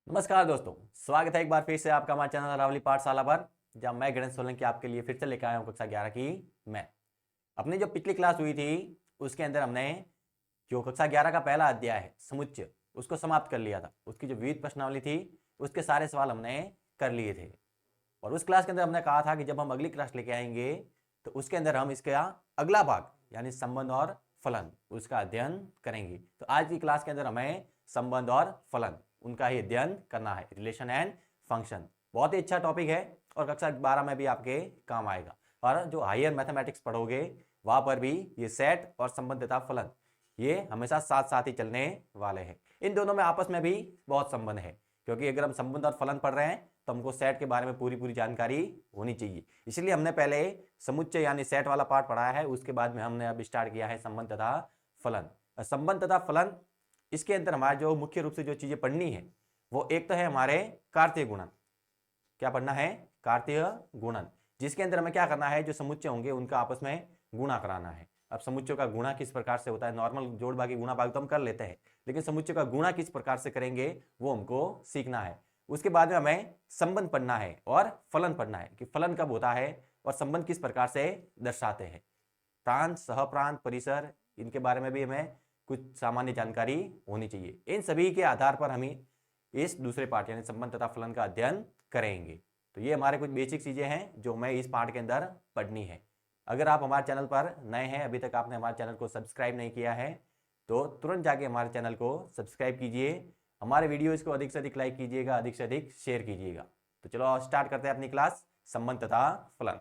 नमस्कार दोस्तों, स्वागत है एक बार फिर से आपका हमारे चैनल अरावली पाठशाला पर, जहाँ मैं गणेश सोलंकी आपके लिए फिर से लेकर आया हूँ कक्षा 11 की मैं। अपनी जो पिछली क्लास हुई थी उसके अंदर हमने जो कक्षा 11 का पहला अध्याय है समुच्चय, उसको समाप्त कर लिया था। उसकी जो विविध प्रश्नावली थी उसके सारे सवाल हमने कर लिए थे। और उस क्लास के अंदर हमने कहा था कि जब हम अगली क्लास लेके आएंगे तो उसके अंदर हम इसका अगला भाग यानी संबंध और फलन उसका अध्ययन करेंगे। तो आज की क्लास के अंदर हमें संबंध और फलन उनका ही अध्ययन करना है, रिलेशन एंड फंक्शन। बहुत ही अच्छा टॉपिक है और कक्षा 12 में भी आपके काम आएगा। और जो हायर मैथमेटिक्स पढ़ोगे वहां पर भी ये सेट और संबंध तथा फलन ये हमेशा साथ साथ ही चलने वाले हैं। इन दोनों में आपस में भी बहुत संबंध है, क्योंकि अगर हम संबंध और फलन पढ़ रहे हैं तो हमको सेट के बारे में पूरी जानकारी होनी चाहिए। इसलिए हमने पहले समुच्चय यानी सेट वाला पार्ट पढ़ाया है, उसके बाद में हमने अब स्टार्ट किया है संबंध तथा फलन। संबंध तथा फलन इसके अंदर हमारे जो मुख्य रूप से जो चीजें पढ़नी है वो एक तो है हमारे कार्तीय गुणन। क्या पढ़ना है? कार्तीय गुणन, जिसके अंदर हमें क्या करना है, जो समुच्चय होंगे उनका आपस में गुणा कराना है। अब समुच्चय का गुणा किस प्रकार से होता है, नॉर्मल जोड़ भागी गुणा भाग तो हम कर लेते हैं, लेकिन समुच्चय का गुणा किस प्रकार से करेंगे वो हमको सीखना है। उसके बाद में हमें संबंध पढ़ना है और फलन पढ़ना है कि फलन कब होता है और संबंध किस प्रकार से दर्शाते हैं। प्रांत, सहप्रांत, परिसर, इनके बारे में भी हमें कुछ सामान्य जानकारी होनी चाहिए। इन सभी के आधार पर हम इस दूसरे पार्ट यानी संबंध तथा फलन का अध्ययन करेंगे। तो ये हमारे कुछ बेसिक चीजें हैं जो हमें इस पार्ट के अंदर पढ़नी है। अगर आप हमारे चैनल पर नए हैं, अभी तक आपने हमारे चैनल को सब्सक्राइब नहीं किया है तो तुरंत जाके हमारे चैनल को सब्सक्राइब कीजिए। हमारे वीडियोज को अधिक से अधिक लाइक कीजिएगा, अधिक से अधिक शेयर कीजिएगा। तो चलो स्टार्ट करते हैं अपनी क्लास संबंध तथा फलन।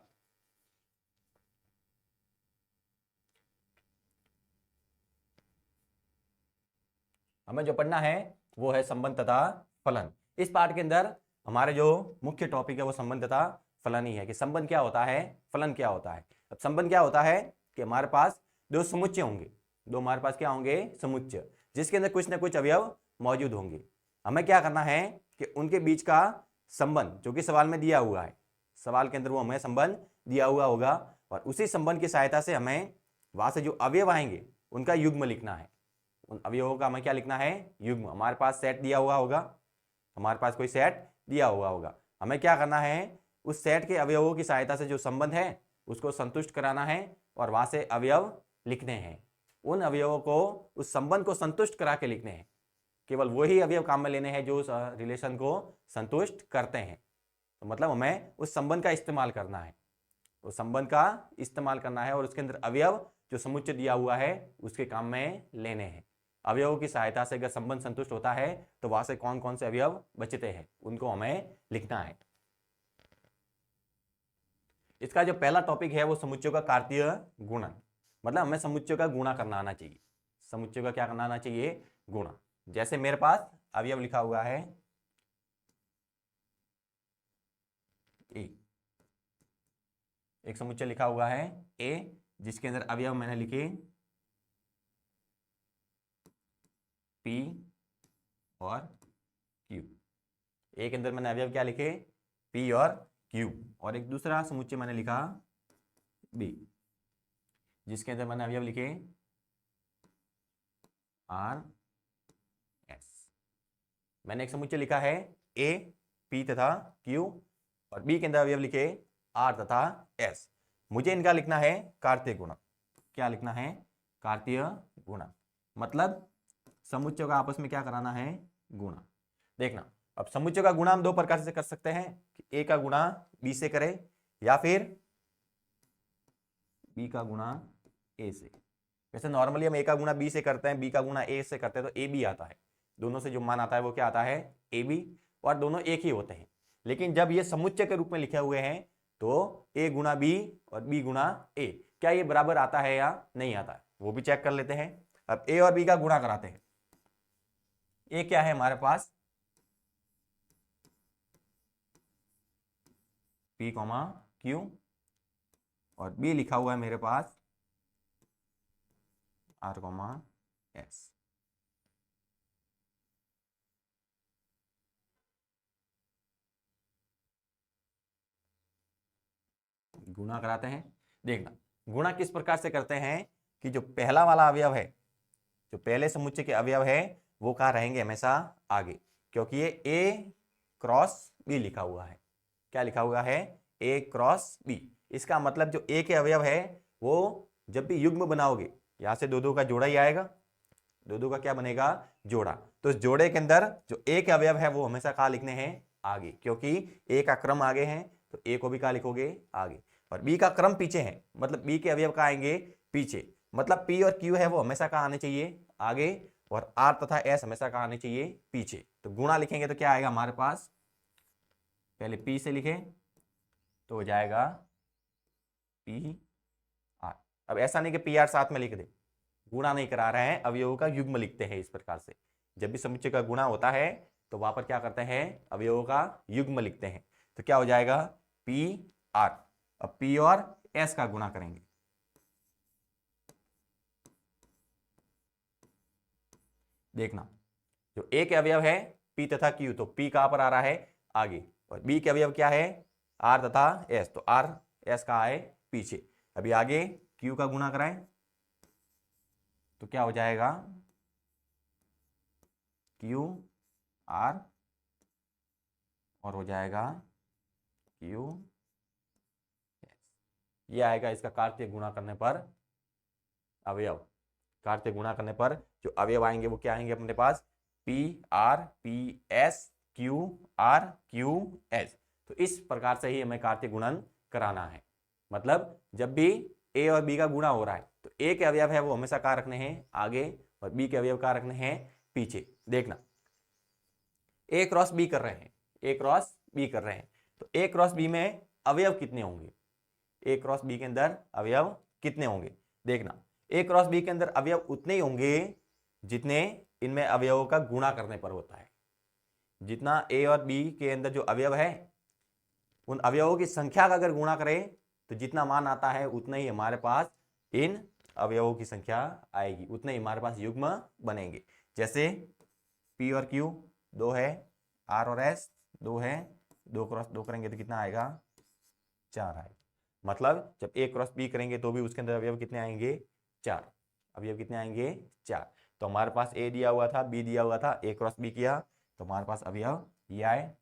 हमें जो पढ़ना है वो है संबंध तथा फलन। इस पार्ट के अंदर हमारे जो मुख्य टॉपिक है वो संबंध तथा फलन ही है कि संबंध क्या होता है, फलन क्या होता है। अब संबंध क्या होता है कि हमारे पास दो समुच्चय होंगे, दो हमारे पास क्या होंगे, समुच्चय, जिसके अंदर कुछ ना कुछ अवयव मौजूद होंगे। हमें क्या करना है कि उनके बीच का संबंध जो कि सवाल में दिया हुआ है, सवाल के अंदर वो हमें संबंध दिया हुआ होगा और उसी संबंध की सहायता से हमें वहां से जो अवयव आएंगे उनका युग्म लिखना है। उन अवयवों का हमें क्या लिखना है, युग्म। हमारे पास सेट दिया हुआ होगा, हमारे पास कोई सेट दिया हुआ होगा, हमें क्या करना है उस सेट के अवयवों की सहायता से जो संबंध है उसको संतुष्ट कराना है और वहां से अवयव लिखने हैं। उन अवयवों को, उस संबंध को संतुष्ट करा के लिखने हैं। केवल वही अवयव काम में लेने हैं जो उस रिलेशन को संतुष्ट करते हैं। तो मतलब हमें उस संबंध का इस्तेमाल करना है, उस संबंध का इस्तेमाल करना है और उसके अंदर अवयव जो समुच्चय दिया हुआ है उसके काम में लेने हैं। अवयवों की सहायता से अगर संबंध संतुष्ट होता है तो वहां से कौन कौन से अवयव बचते हैं उनको हमें लिखना है। इसका जो पहला टॉपिक है वो समुच्चयों का कार्तीय गुणन, मतलब हमें समुच्चयों का गुणा करना आना चाहिए। समुच्चयों का क्या करना आना चाहिए, गुणा। जैसे मेरे पास अवयव लिखा हुआ है ए, एक समुच्चय लिखा हुआ है ए जिसके अंदर अवयव मैंने लिखे पी और क्यू। एक अंदर मैंने अवयव क्या लिखे, पी और क्यू। और एक दूसरा समुच्चय मैंने लिखा बी जिसके अंदर मैंने अवयव लिखे आर एस। मैंने एक समुच्चय लिखा है ए, पी तथा क्यू और बी के अंदर अवयव लिखे आर तथा एस। मुझे इनका लिखना है कार्तीय गुणा। क्या लिखना है, कार्तीय गुणा। मतलब समुच्चयों का आपस में क्या कराना है, गुणा। देखना, अब समुच्चय का गुणा हम दो प्रकार से कर सकते हैं कि ए का गुणा बी से करें या फिर बी का गुणा ए से। वैसे नॉर्मली हम ए का गुणा बी से करते हैं, बी का गुणा ए से करते हैं तो ए बी आता है। दोनों से जो मान आता है वो क्या आता है, ए बी, और दोनों एक ही होते हैं। लेकिन जब ये समुच्चय के रूप में लिखे हुए हैं तो ए गुणा बी और बी गुणा ए, क्या ये बराबर आता है या नहीं आता है वो भी चेक कर लेते हैं। अब ए और बी का गुणा कराते हैं। ए क्या है हमारे पास, पी कॉमा क्यू, और बी लिखा हुआ है मेरे पास आर कॉमा एस। गुणा कराते हैं। देखना, गुणा किस प्रकार से करते हैं कि जो पहला वाला अवयव है, जो पहले समुच्चय के अवयव है वो कहाँ रहेंगे, हमेशा आगे। क्योंकि ये ए क्रॉस बी लिखा हुआ है। क्या लिखा हुआ है? ए क्रॉस बी। इसका मतलब जो ए के अवयव है वो जब भी युग्म बनाओगे यहां से दो दो का जोड़ा ही आएगा, दो दो का क्या बनेगा? जोड़ा। तो इस जोड़े के अंदर जो ए के अवयव है वो हमेशा कहाँ लिखने हैं? आगे, क्योंकि ए का क्रम आगे है तो ए को भी कहाँ लिखोगे? आगे। और बी का क्रम पीछे है, मतलब बी के अवयव कहाँ आएंगे? पीछे। मतलब पी और क्यू है वो हमेशा कहाँ आने चाहिए? आगे। और आर तथा एस हमेशा कहाँ आने चाहिए? पीछे। तो गुणा लिखेंगे तो क्या आएगा हमारे पास? पहले पी से लिखें तो हो जाएगा पी आर। अब ऐसा नहीं कि पी आर साथ में लिख दे, गुणा नहीं करा रहे हैं, अवयवों का युग्म लिखते हैं इस प्रकार से। जब भी समुच्चय का गुणा होता है तो वहां पर क्या करते हैं? अवयवों का युग्म लिखते हैं। तो क्या हो जाएगा? P R. अब पी और एस का गुणा करेंगे, देखना जो ए के अवयव है पी तथा क्यू, तो पी कहां पर आ रहा है? आगे। और बी के अवयव क्या है? आर तथा एस, तो आर एस का है पीछे। अभी आगे क्यू का गुणा कराएं तो क्या हो जाएगा? क्यू आर और हो जाएगा क्यू एस। ये आएगा इसका कार्तीय गुणा करने पर अवयव। कार्तीय गुणा करने पर जो अवयव आएंगे वो क्या आएंगे अपने पास? P R P S Q R Q S. तो इस प्रकार से ही हमें कार्तीय गुणन कराना है। मतलब जब भी ए और बी का गुणा हो रहा है तो ए के अवयव है वो हमेशा कहाँ रखने हैं? आगे। और बी के अवयव कहाँ रखने हैं? पीछे। देखना ए क्रॉस बी कर रहे हैं, ए क्रॉस बी कर रहे हैं, तो ए क्रॉस बी में अवयव कितने होंगे? ए क्रॉस बी के अंदर अवयव कितने होंगे? देखना ए क्रॉस बी के अंदर अवयव उतने ही होंगे जितने इनमें अवयवों का गुणा करने पर होता है। जितना ए और बी के अंदर जो अवयव है उन अवयवों की संख्या का अगर गुणा करें तो जितना मान आता है उतना ही हमारे पास इन अवयवों की संख्या आएगी, उतने ही हमारे पास युग्म बनेंगे। जैसे पी और क्यू 2 है, आर और एस 2 है, 2 क्रॉस 2 करेंगे तो कितना आएगा? 4 आएगा। मतलब जब ए क्रॉस बी करेंगे तो भी उसके अंदर अवयव कितने आएंगे? 4। अवयव कितने आएंगे? 4। तो हमारे पास ए दिया हुआ था, बी दिया हुआ था, ए क्रॉस बी किया तो हमारे पास अवयव ये आए।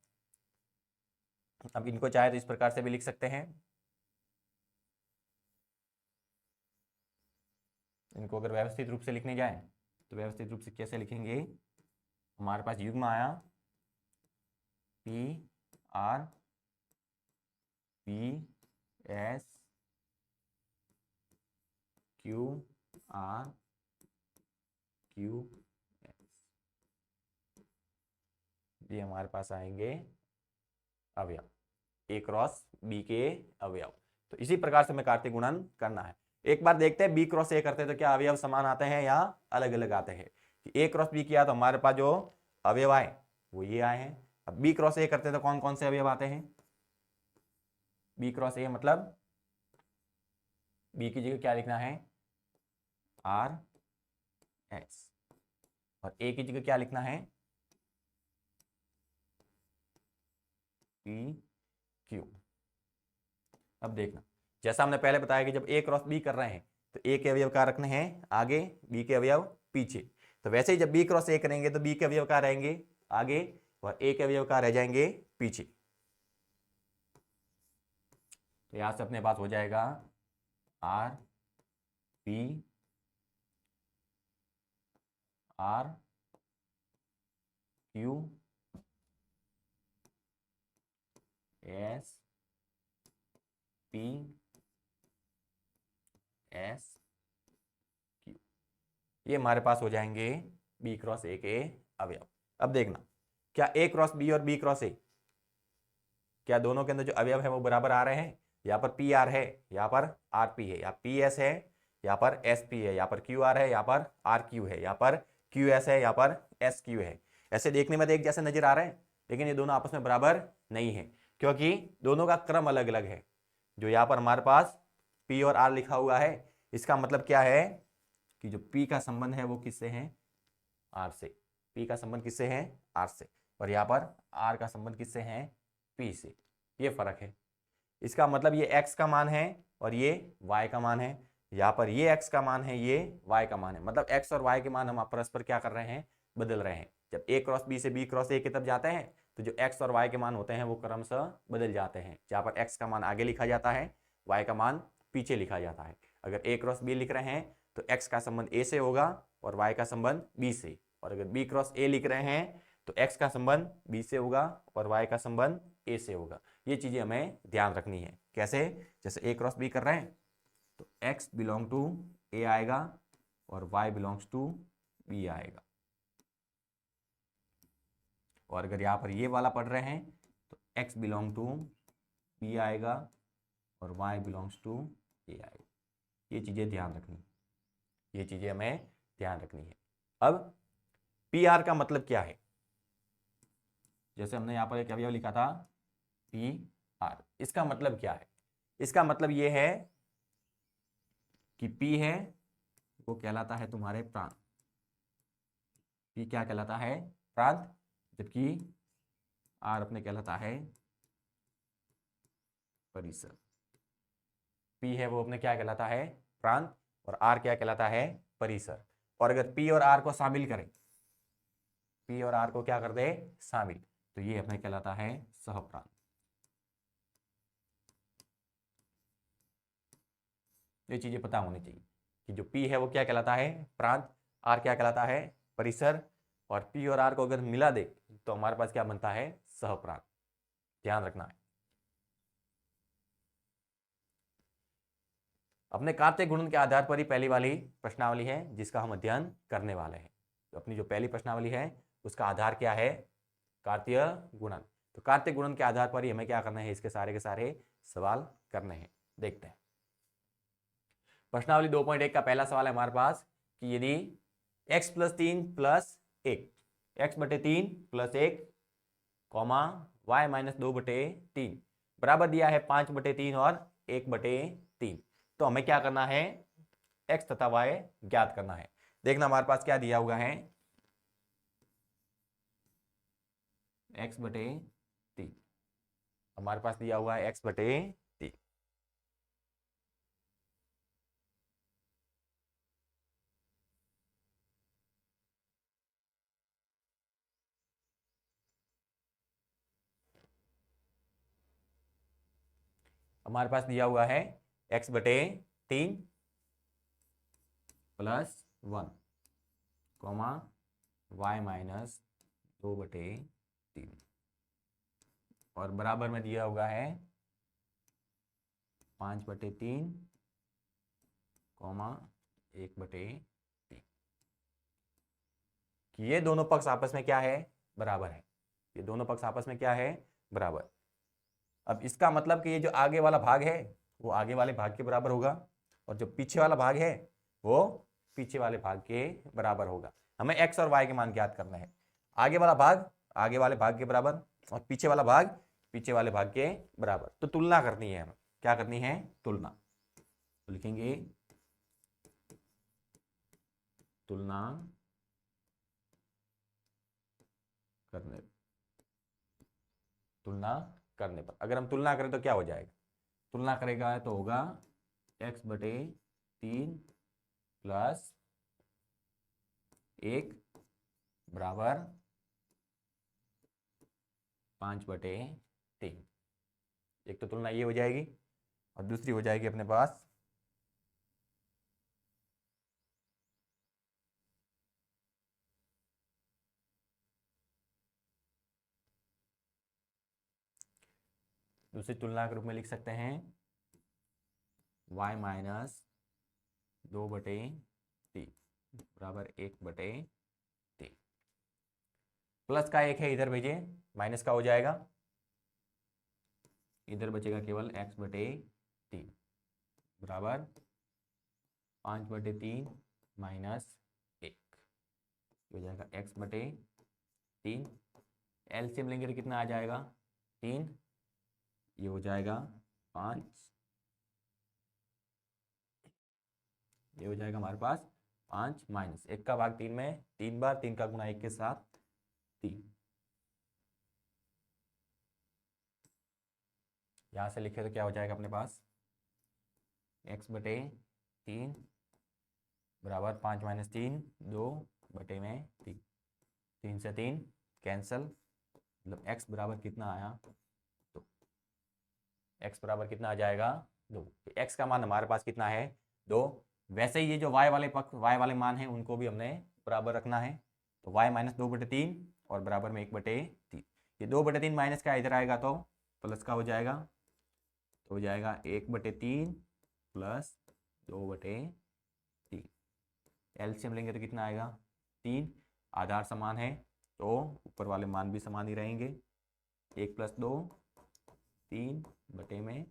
अब इनको चाहे तो इस प्रकार से भी लिख सकते हैं। इनको अगर व्यवस्थित रूप से लिखने जाए तो व्यवस्थित रूप से कैसे लिखेंगे? हमारे पास युग्म आया P R P S Q R Q S, ये हमारे पास आएंगे अवयव, ए क्रॉस बी के अवयव। तो इसी प्रकार से हमें कार्तीय गुणन करना है। एक बार देखते हैं बी क्रॉस ए करते हैं तो क्या अवयव समान आते हैं या अलग अलग आते हैं? ए क्रॉस बी किया तो हमारे पास जो अवयव आए वो ये आए हैं। अब बी क्रॉस ए करते हैं तो कौन कौन से अवयव आते हैं? बी क्रॉस ए मतलब बी की जगह क्या लिखना है? R S. और ए की जगह क्या लिखना है? P Q. अब देखना जैसा हमने पहले बताया कि जब ए क्रॉस बी कर रहे हैं तो ए के अवयव क्या रखने हैं? आगे, बी के अवयव पीछे। तो वैसे ही जब बी क्रॉस ए करेंगे तो बी के अवयव क्या रहेंगे? आगे, और ए के अवयव क्या रह जाएंगे? पीछे। तो यहां से अपने पास हो जाएगा R P R Q S P S Q, ये हमारे पास हो जाएंगे बी क्रॉस ए के अवयव। अब देखना क्या ए क्रॉस बी और बी क्रॉस ए, क्या दोनों के अंदर जो अवयव है वो बराबर आ रहे हैं? यहाँ पर पी आर है, यहाँ पर आर पी है, यहाँ पी एस है, यहाँ पर एस पी है, यहाँ पर क्यू आर है, यहाँ पर आर क्यू है, यहाँ पर क्यू एस है, यहाँ पर एस क्यू है। ऐसे देखने में तो एक जैसे नजर आ रहे हैं लेकिन ये दोनों आपस में बराबर नहीं है क्योंकि दोनों का क्रम अलग अलग है। जो यहाँ पर हमारे पास पी और आर लिखा हुआ है इसका मतलब क्या है कि जो पी का संबंध है वो किससे है? आर से। पी का संबंध किससे है? आर से। और यहाँ पर आर का संबंध किससे है? पी से। ये फर्क है। इसका मतलब ये x का मान है और ये y का मान है। यहाँ पर ये x का मान है, ये y का मान है। मतलब x और y के मान हम परस्पर क्या कर रहे हैं? बदल रहे हैं। जब a क्रॉस b से b क्रॉस a की तरफ जाते हैं तो जो x और y के मान होते हैं वो क्रमशः बदल जाते हैं। जहाँ पर x का मान आगे लिखा जाता है, y का मान पीछे लिखा जाता है। अगर a क्रॉस b लिख रहे हैं तो x का संबंध a से होगा और y का संबंध b से, और अगर b क्रॉस a लिख रहे हैं तो x का संबंध b से होगा और y का संबंध a से होगा। ये चीजें हमें ध्यान रखनी है। कैसे? जैसे a क्रॉस b कर रहे हैं तो x बिलोंग टू a आएगा और y बिलोंग्स टू b आएगा, और अगर यहाँ पर ये वाला पढ़ रहे हैं तो x बिलोंग टू b आएगा और y बिलोंग्स टू a आएगा। ये चीजें ध्यान रखनी, ये चीजें हमें ध्यान रखनी है। अब पी आर का मतलब क्या है? जैसे हमने यहाँ पर एक अवयव लिखा था पी आर, इसका मतलब क्या है? इसका मतलब ये है कि पी है वो कहलाता है तुम्हारे प्रांत, पी क्या कहलाता है? प्रांत, जबकि आर अपने कहलाता है परिसर। पी है वो अपने क्या कहलाता है? प्रांत, और आर क्या कहलाता है? परिसर। और अगर पी और आर को शामिल करें, पी और आर को क्या कर दे? शामिल, तो ये अपने कहलाता है सहप्रांत। ये चीजें पता होनी चाहिए कि जो पी है वो क्या कहलाता है? प्रांत, आर क्या कहलाता है? परिसर, और पी और आर को अगर मिला दे तो हमारे पास क्या बनता है? सहप्रांत। ध्यान रखना है। अपने कार्तीय गुणन के आधार पर ही पहली वाली प्रश्नावली है जिसका हम अध्ययन करने वाले हैं। तो अपनी जो पहली प्रश्नावली है उसका आधार क्या है? कार्तीय गुणन। तो कार्तीय गुणन के आधार पर ही हमें क्या करना है? इसके सारे के सारे सवाल करने हैं। देखते हैं। प्रश्नावली 2.1 का पहला सवाल है हमारे पास कि यदि x प्लस 3 प्लस 1, x बटे 3 प्लस 1 कॉमा y माइनस 2 बटे 3 बराबर दिया है 5 बटे 3 और 1 बटे 3, तो हमें क्या करना है? x तथा y ज्ञात करना है। देखना हमारे पास क्या दिया हुआ है, x बटे 3 हमारे पास दिया हुआ है x बटे 3। हमारे पास दिया हुआ है x बटे 3 प्लस 1 कॉमा y माइनस 2 बटे 3, और बराबर में दिया हुआ है 5 बटे 3 कॉमा 1 बटे 3, कि ये दोनों पक्ष आपस में क्या है? बराबर है। ये दोनों पक्ष आपस में क्या है? बराबर। अब इसका मतलब कि ये जो आगे वाला भाग है वो आगे वाले भाग के बराबर होगा, और जो पीछे वाला भाग है वो पीछे वाले भाग के बराबर होगा। हमें x और y के मान ज्ञात करना है। आगे वाला भाग आगे वाले भाग के बराबर और पीछे वाला भाग पीछे वाले भाग के बराबर। तो तुलना करनी है, हमें क्या करनी है? तुलना। तो लिखेंगे तुलना करने, तुलना करने पर अगर हम तुलना करें तो क्या हो जाएगा? तुलना करेगा तो होगा x बटे 3 प्लस 1 बराबर 5 बटे 3। एक तो तुलना ये हो जाएगी और दूसरी हो जाएगी अपने पास दूसरी तुलना के रूप में लिख सकते हैं y माइनस 2 बटे 3 बराबर 1 बटे 3। प्लस का 1 है इधर भेजिए, माइनस का हो जाएगा, इधर बचेगा केवल x बटे 3 बराबर 5 बटे 3 माइनस 1 हो जाएगा x बटे 3। एलसीएम लेंगे तो कितना आ जाएगा? 3, ये हो जाएगा 5, ये हो जाएगा हमारे पास 5 माइनस 1 का भाग 3 में 3 बार, 3 का गुना 1 के साथ 3। यहाँ से लिखे तो क्या हो जाएगा अपने पास? x बटे 3 बराबर 5 माइनस 3 2 बटे में 3। 3 से 3 कैंसल, मतलब x बराबर कितना आया, तो x बराबर कितना आ जाएगा 2। x का मान हमारे पास कितना है 2। वैसे ही ये जो y वाले पक्ष y वाले मान हैं उनको भी हमने बराबर रखना है, तो y माइनस 2/3 और बराबर में 1/3। ये 2/3 माइनस का इधर आएगा तो प्लस का हो जाएगा, तो हो जाएगा 1/3 प्लस 2/3। एलसीएम लेंगे तो कितना आएगा 3। आधार समान है तो ऊपर वाले मान भी समान ही रहेंगे। 1 + 2 3/3,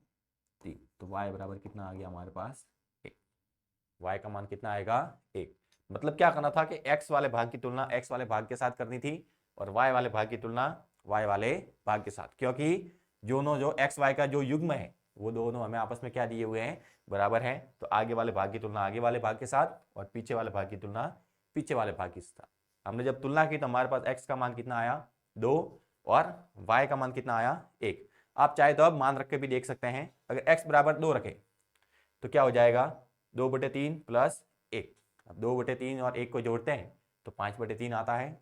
तो y बराबर कितना आ गया हमारे पास 1। y का मान कितना आएगा 1। मतलब क्या करना था कि x वाले भाग की तुलना x वाले भाग के साथ करनी थी और y वाले भाग की तुलना y वाले भाग के साथ, क्योंकि दोनों जो x y का जो युग्म है वो दोनों हमें आपस में क्या दिए हुए हैं बराबर हैं। तो आगे वाले भाग की तुलना आगे वाले भाग के साथ और पीछे वाले भाग की तुलना पीछे वाले भाग के साथ। हमने जब तुलना की तो हमारे पास x का मान कितना आया 2 और y का मान कितना आया 1। आप चाहे तो अब मान रख के भी देख सकते हैं। अगर x बराबर 2 रखें तो क्या हो जाएगा 2/3 प्लस 1। अब 2/3 और 1 को जोड़ते हैं तो 5/3 आता है,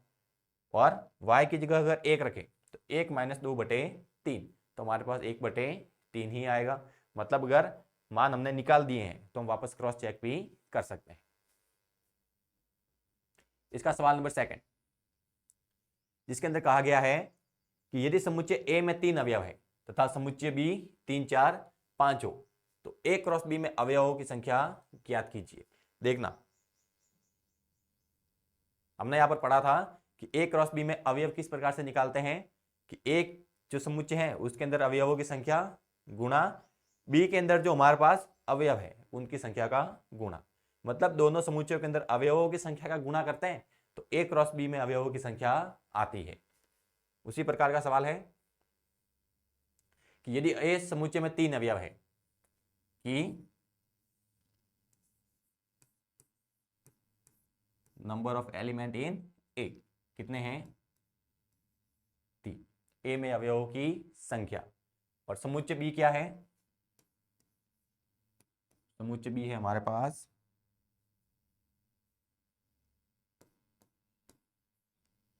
और y की जगह अगर 1 रखें तो 1 माइनस 2/3, तो हमारे पास 1/3 ही आएगा। मतलब अगर मान हमने निकाल दिए हैं तो हम वापस क्रॉस चेक भी कर सकते हैं। इसका सवाल नंबर 2, जिसके अंदर कहा गया है कि यदि समुच्चय A में 3 अवयव है तथा समुच्चय B 3 4 5 हो तो A क्रॉस B में अवयवों की संख्या ज्ञात कीजिए। देखना, हमने यहां पर पढ़ा था कि A क्रॉस B में अवयव किस प्रकार से निकालते हैं कि एक जो समुच्चय है उसके अंदर अवयवों की संख्या गुणा B के अंदर जो हमारे पास अवयव है उनकी संख्या का गुणा। मतलब दोनों समुच्चयों के अंदर अवयवों की संख्या का गुणा करते हैं तो A क्रॉस B में अवयवों की संख्या आती है। उसी प्रकार का सवाल है कि यदि A समुच्चय में 3 अवयव है कि number of element in A कितने हैं 3, A में अवयवों की संख्या। और समुच्चय B क्या है, समुच्चय B है हमारे पास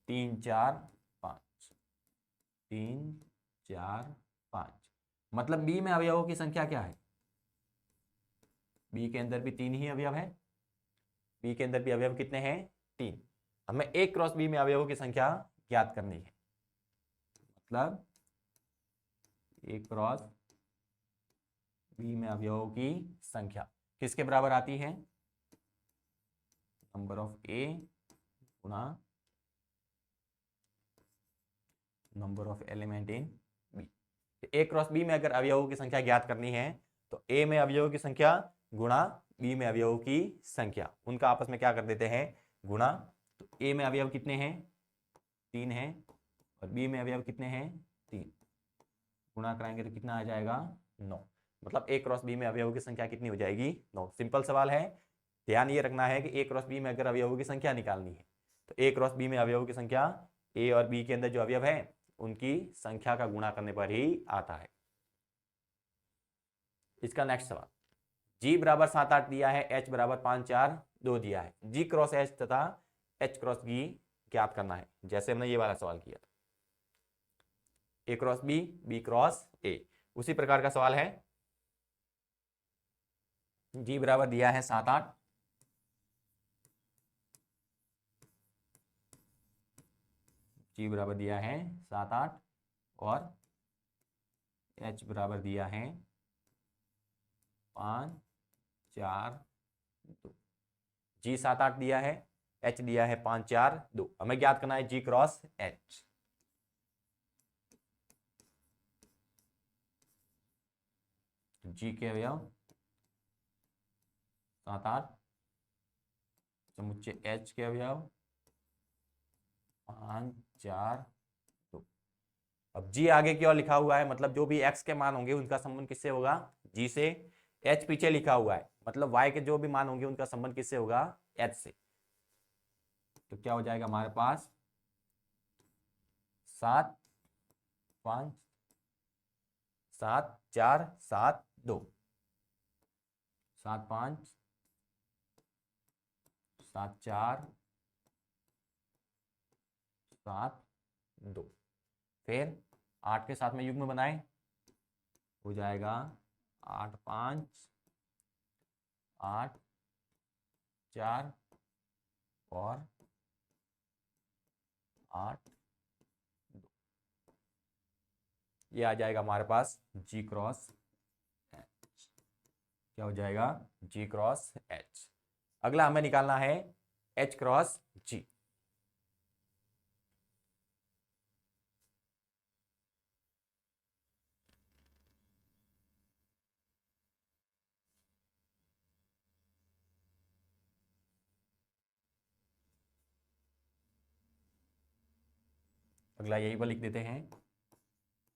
3 4 5, 3 4 5। मतलब B में अवयवों की संख्या क्या है, B के अंदर भी 3 ही अवयव है। B के अंदर भी अवयव कितने हैं 3। हमें A क्रॉस B में अवयवों की संख्या ज्ञात करनी है। मतलब A क्रॉस B में अवयवों की संख्या किसके बराबर आती है, नंबर ऑफ A गुणा number of element in B। A cross B में अगर अवयवों की संख्या ज्ञात करनी है तो A में अवयवों की संख्या गुणा B में अवयवों की संख्या, उनका आपस में क्या कर देते हैं गुणा। तो A में अवयव कितने हैं 3 हैं और B में अवयव कितने हैं 3, गुणा कराएंगे तो कितना आ जाएगा 9। मतलब A क्रॉस B में अवयवों की संख्या कितनी हो जाएगी 9। सिंपल सवाल है, ध्यान ये रखना है कि A क्रॉस B में अगर अवयवों की संख्या निकालनी है तो A क्रॉस B में अवयवों की संख्या A और B के अंदर जो अवयव है उनकी संख्या का गुणा करने पर ही आता है। इसका नेक्स्ट सवाल, G बराबर 7 8 दिया है, H बराबर 5 4 2 दिया है। G क्रॉस H तथा H क्रॉस G ज्ञात करना है, जैसे हमने ये वाला सवाल किया था। A cross B, B cross A, उसी प्रकार का सवाल है। G बराबर दिया है 7 8, G बराबर दिया है 7 8 और H बराबर दिया है 5 4 2। G 7 8 दिया है, H दिया है 5 4 2। हमें ज्ञात करना है G क्रॉस H। G के अवयव 7 8, समुच्चय H के अवयव 5 4 2। अब G आगे की ओर लिखा हुआ है, मतलब जो भी X के मान होंगे उनका संबंध किससे होगा G से। H पीछे लिखा हुआ है, मतलब Y के जो भी मान होंगे उनका संबंध किससे होगा H से। तो क्या हो जाएगा हमारे पास 7 5 7 4 7 2, 7 5 7 4 7 2, फिर 8 के साथ में युग्म बनाए, हो जाएगा 8 5 8 4 और 8 2, ये आ जाएगा हमारे पास G क्रॉस H। क्या हो जाएगा? G cross H। अगला हमें निकालना है H क्रॉस G। अगला यही पर लिख देते हैं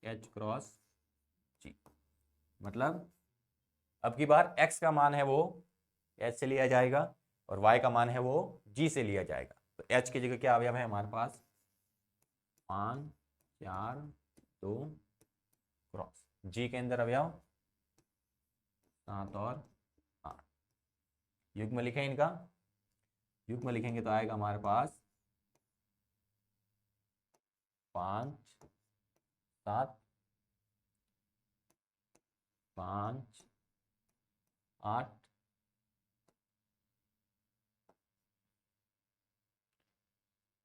H क्रॉस G। मतलब अब की बार x का मान है वो h से लिया जाएगा और y का मान है वो g से लिया जाएगा। तो h की जगह क्या अवयव है हमारे पास? 5 4 2 क्रॉस g के अंदर अवयव 7 और 8। युग्म लिखें इनका, युग्म लिखेंगे तो आएगा हमारे पास 5 7 5 8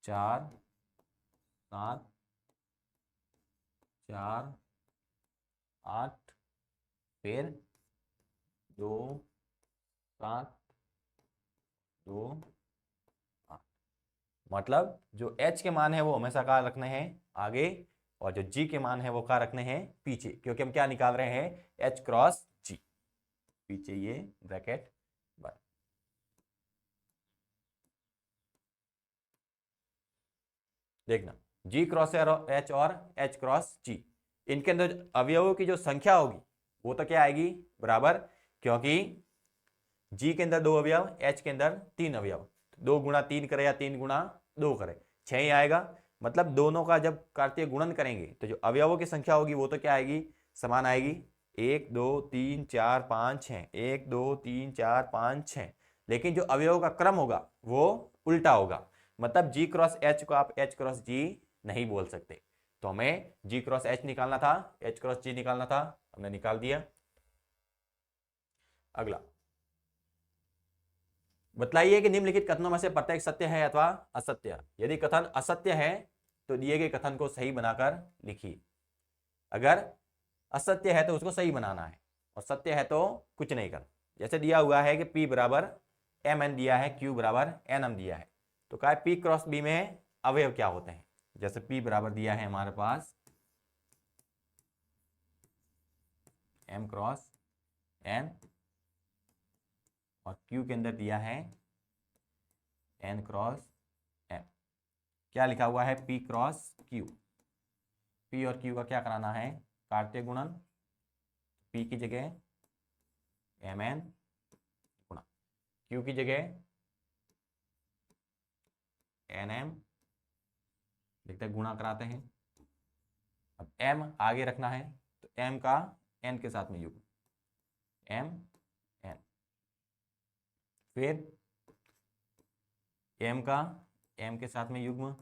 4 7 4 8, फिर 2 7 2 8। मतलब जो h के मान है वो हमेशा कहाँ रखने हैं? आगे, और जो g के मान है वो कहाँ रखने हैं? पीछे, क्योंकि हम क्या निकाल रहे हैं? h cross g। पीछे ये ब्रैकेट बंद। देखना g क्रॉस h और h क्रॉस g, इनके अंदर अवयवों की जो संख्या होगी वो तो क्या आएगी? बराबर, क्योंकि g के अंदर 2 अवयव, h के अंदर 3 अवयव। 2 गुणा 3 करे या 3 गुणा 2 करे, 6 ही आएगा। मतलब दोनों का जब कार्तीय गुणन करेंगे तो जो अवयवों की संख्या होगी वो तो क्या आएगी? समान आएगी। 1 2 3 4 5 6, 1 2 3 4 5 6। लेकिन जो अवयवों का क्रम होगा वो उल्टा होगा। मतलब g क्रॉस h को आप h क्रॉस g नहीं बोल सकते। तो हमें g क्रॉस h निकालना था, h क्रॉस g निकालना था, हमने निकाल दिया। अगला बतलाइए कि निम्नलिखित कथनों में से प्रत्येक सत्य है अथवा असत्य। यदि कथन असत्य है तो दिए गए कथन को सही बनाकर लिखिए। अगर असत्य है तो उसको सही बनाना है, और सत्य है तो कुछ नहीं करना। जैसे दिया हुआ है कि P बराबर mn दिया है, Q बराबर nm दिया है, तो क्या P क्रॉस B में अवयव क्या होते हैं? जैसे P बराबर दिया है हमारे पास m क्रॉस n, और Q के अंदर दिया है n क्रॉस m। क्या लिखा हुआ है? P cross Q। P और Q का क्या कराना है? कार्तीय गुणन। P की जगह mn गुणा Q की जगह nm लिखते गुणा कराते हैं। अब m आगे रखना है तो m का n के साथ में युग्म m n, फिर m का m के साथ में युग्म,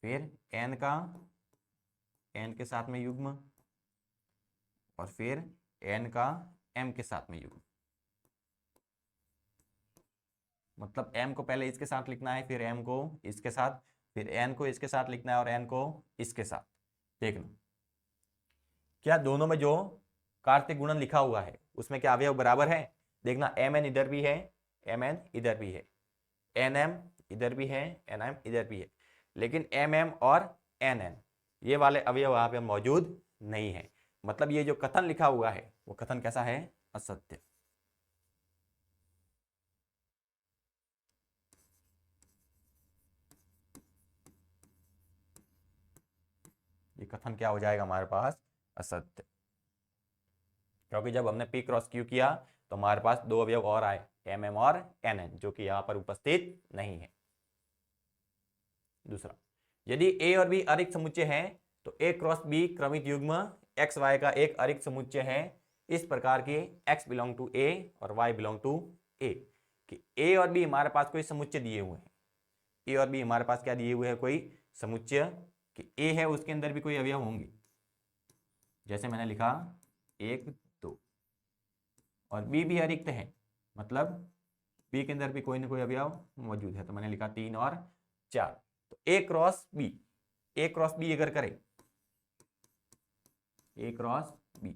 फिर n का n के साथ में युग्म, और फिर n का m के साथ में युग्म। मतलब m को पहले इसके साथ लिखना है, फिर m को इसके साथ, फिर n को इसके साथ लिखना है और n को इसके साथ। देखना क्या दोनों में जो कार्तीय गुणन लिखा हुआ है उसमें क्या अवयव बराबर है? देखना mn इधर भी है, mn इधर भी है, nm इधर भी है, nm इधर भी है, लेकिन mm और nn ये वाले अवयव वहां पे मौजूद नहीं है। मतलब ये जो कथन लिखा हुआ है वो कथन कैसा है? असत्य। ये कथन क्या हो जाएगा हमारे पास? असत्य। क्योंकि जब हमने P क्रॉस Q किया तो हमारे पास 2 अवयव और आए, mm और nn, जो कि यहां पर उपस्थित नहीं है। दूसरा, यदि a और b अरिक्त समुच्चय हैं तो a क्रॉस b क्रमित युग्म x y का एक अरिक्त समुच्चय है इस प्रकार के x बिलोंग टू a और y बिलोंग टू a, कि a और b हमारे पास कोई समुच्चय दिए हुए हैं। ए और बी हमारे पास क्या दिए हुए हैं, कोई समुच्चय कि ए है उसके अंदर भी कोई अवयव होंगे, जैसे मैंने लिखा 1 2, और बी भी अरिक्त है, मतलब बी के अंदर भी कोई ना कोई अवयव मौजूद है, तो मैंने लिखा 3 और 4। तो ए क्रॉस बी अगर करें, ए क्रॉस बी,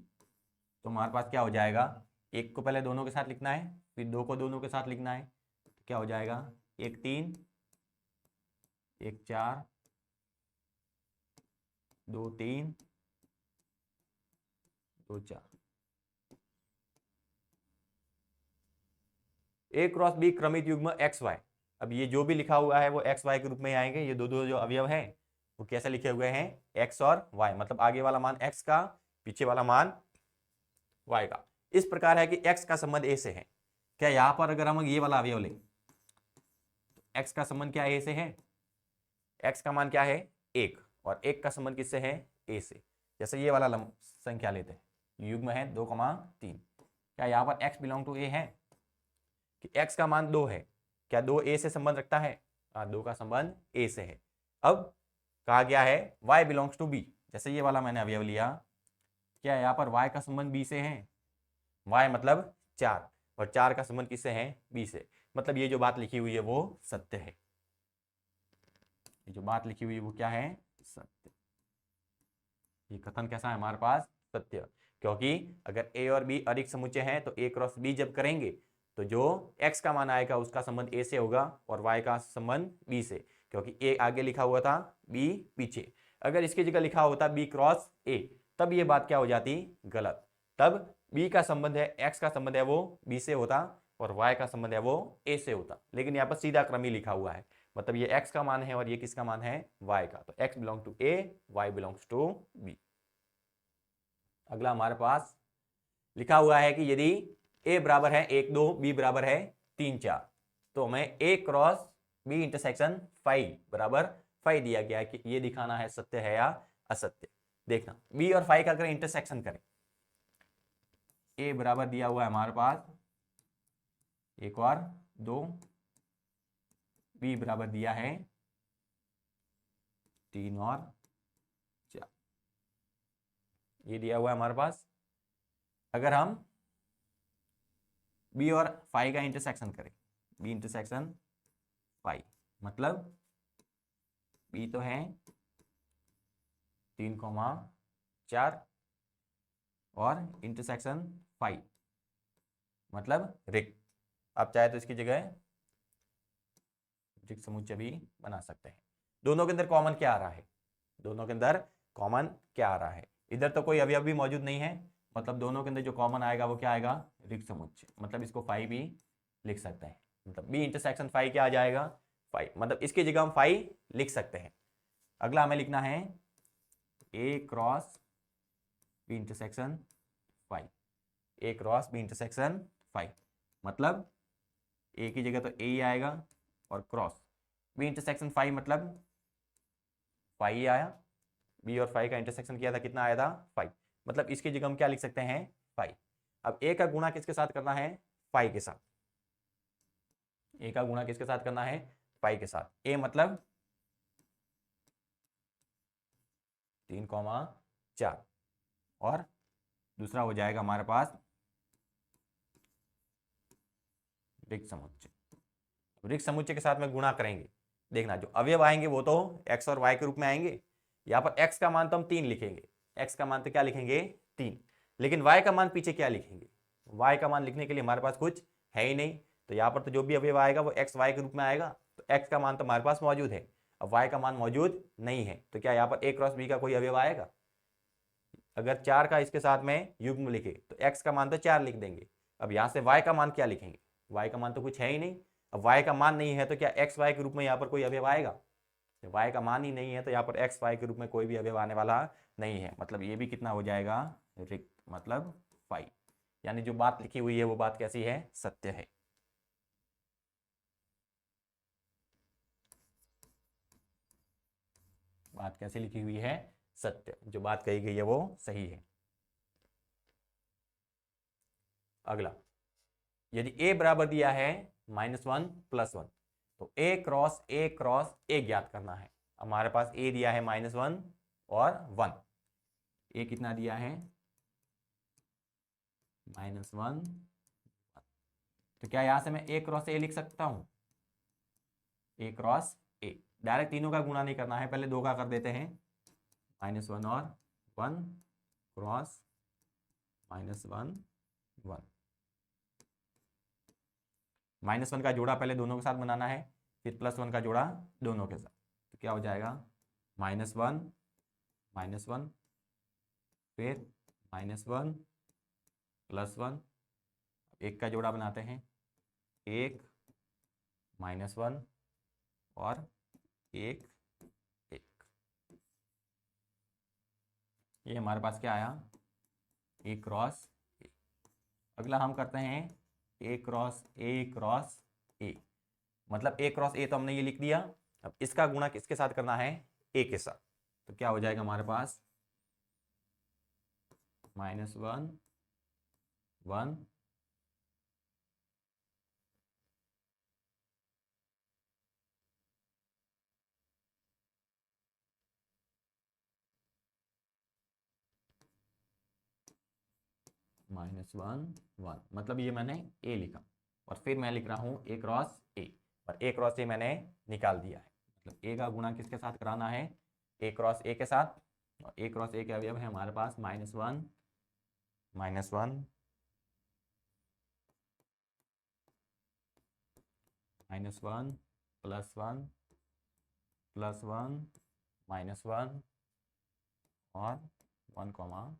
तो हमारे पास क्या हो जाएगा, एक को पहले दोनों के साथ लिखना है, फिर दो को दोनों के साथ लिखना है, तो क्या हो जाएगा 1 3 1 4 2 3 2 4। ए क्रॉस बी क्रमित युग्म एक्स वाई, अब ये जो भी लिखा हुआ है वो एक्स वाई के रूप में आएंगे। ये दो दो जो अवयव हैं वो कैसे लिखे हुए हैं, एक्स और वाई, मतलब आगे वाला मान एक्स का, पीछे वाला मान वाई का। इस प्रकार है कि एक्स का संबंध ए से है। क्या यहां पर अगर हम ये वाला अवयव लें, एक्स का संबंध क्या ए से है, एक्स का मान क्या है 1, और 1 का संबंध किससे है, ए से। जैसे ये वाला संख्या लेते हैं, युग्म है 2,3, क्या यहाँ पर x बिलोंग टू ए है, कि x का मान 2 है, क्या 2 ए से संबंध रखता है, 2 का संबंध ए से है। अब कहा गया है y बिलोंग्स टू b, जैसे ये वाला मैंने अवयव लिया, क्या यहाँ पर y का संबंध b से है, y मतलब 4, और 4 का संबंध किससे है, b से, मतलब ये जो बात लिखी हुई है वो सत्य है। ये जो बात लिखी हुई है वो क्या है, सत्य। ये कथन कैसा है हमारे पास, सत्य, क्योंकि अगर a और b अरिक्त समुच्चय हैं तो a क्रॉस b जब करेंगे तो जो x का मान आएगा उसका संबंध a से होगा और y का संबंध b से, क्योंकि a आगे लिखा हुआ था, b पीछे। अगर इसकी जगह लिखा होता b क्रॉस a, तब ये बात क्या हो जाती, गलत। तब b का संबंध है, x का संबंध है वो b से होता और y का संबंध है वो a से होता, लेकिन यहाँ पर सीधा क्रम ही लिखा हुआ है, मतलब ये x का मान है और ये किसका मान है, y का। तो x belong to a, y belongs to b। अगला हमारे पास लिखा हुआ है कि यदि a बराबर है 1 2, b बराबर है 3 4, तो हमें a क्रॉस b इंटरसेक्शन 5 बराबर 5 दिया गया है, कि ये दिखाना है सत्य है या असत्य। देखना b और 5 का अगर इंटरसेक्शन करें, a बराबर दिया हुआ है हमारे पास 1 और 2, b बराबर दिया है 3 और 4, ये दिया हुआ है हमारे पास। अगर हम b और 5 का इंटरसेक्शन करें, b इंटरसेक्शन 5, मतलब b तो है 3,4 और इंटरसेक्शन 5 मतलब रिक्त। आप चाहे तो इसकी जगह रिक्त समुच्चय भी बना सकते हैं। दोनों के अंदर कॉमन क्या आ रहा है, दोनों के अंदर कॉमन क्या आ रहा है, इधर तो कोई अवयव भी मौजूद नहीं है, मतलब दोनों के अंदर जो कॉमन आएगा वो क्या आएगा, रिक्त समुच्चय, मतलब इसको 5 भी लिख सकते हैं, मतलब b इंटरसेक्शन 5 क्या आ जाएगा 5, मतलब इसकी जगह हम 5 लिख सकते हैं। अगला हमें लिखना है a cross b intersection 5, a cross b intersection 5, मतलब a की जगह तो a ही आएगा और क्रॉस b इंटरसेक्शन 5 मतलब 5 ही आया, b और 5 का इंटरसेक्शन किया था, कितना आया था 5, मतलब इसकी जगह हम क्या लिख सकते हैं 5। अब a का गुणा किसके साथ करना है, 5 के साथ, a का गुणा किसके साथ करना है 5 के साथ, a मतलब 3,4 और दूसरा हो जाएगा हमारे पास रिक्त समुच्चय। रिक्त समुच्चय के साथ में गुणा करेंगे, देखना जो अवयव आएंगे वो तो x और y के रूप में आएंगे। यहाँ पर x का मान तो हम 3 लिखेंगे, x का मान तो क्या लिखेंगे 3, लेकिन y का मान पीछे क्या लिखेंगे, y का मान लिखने के लिए हमारे पास कुछ है ही नहीं, तो यहाँ पर तो जो भी अवयव आएगा वो x y के रूप में आएगा, तो x का मान तो हमारे पास मौजूद है, अब y का मान मौजूद नहीं है, तो क्या यहाँ पर a क्रॉस b का कोई अवयव आएगा। अगर 4 का इसके साथ में युग्म लिखे तो x का मान तो 4 लिख देंगे, अब यहाँ से y का मान क्या लिखेंगे, y का मान तो कुछ है ही नहीं, अब y का मान नहीं है तो क्या x y के रूप में यहाँ पर कोई अवयव आएगा, y का मान ही नहीं है तो यहाँ पर x y के रूप में कोई भी अवयव आने वाला नहीं है, मतलब ये भी कितना हो जाएगा रिक्त, मतलब 5, यानी जो बात लिखी हुई है वो बात कैसी है, सत्य है। बात कैसे लिखी हुई है, सत्य, जो बात कही गई है वो सही है। अगला, यदि a बराबर दिया है -1 + 1, तो ए क्रॉस ए ज्ञात करना है। हमारे पास ए दिया है -1 और 1, ए कितना दिया है -1। तो क्या यहां से मैं ए क्रॉस ए लिख सकता हूं? ए क्रॉस ए, डायरेक्ट तीनों का गुणा नहीं करना है, पहले दो का कर देते हैं। -1 और 1 क्रॉस -1 1। -1 का जोड़ा पहले दोनों के साथ बनाना है, फिर +1 का जोड़ा दोनों के साथ। तो क्या हो जाएगा -1 -1 फिर -1 +1, एक का जोड़ा बनाते हैं, 1 -1 और 1 1। ये हमारे पास क्या आया ए क्रॉस ए। अगला हम करते हैं ए क्रॉस ए, मतलब ए क्रॉस ए तो हमने ये लिख दिया। अब इसका गुणा किसके साथ करना है? ए के साथ। तो क्या हो जाएगा हमारे पास -1 1 -1 1, मतलब ये मैंने ए लिखा और फिर मैं लिख रहा हूँ ए क्रॉस ए, और ए क्रॉस ए मैंने निकाल दिया है। मतलब ए का गुणा किसके साथ कराना है? ए क्रॉस ए के साथ। और ए क्रॉस ए के अवयव है हमारे पास -1 -1 -1 +1 +1 -1 और 1,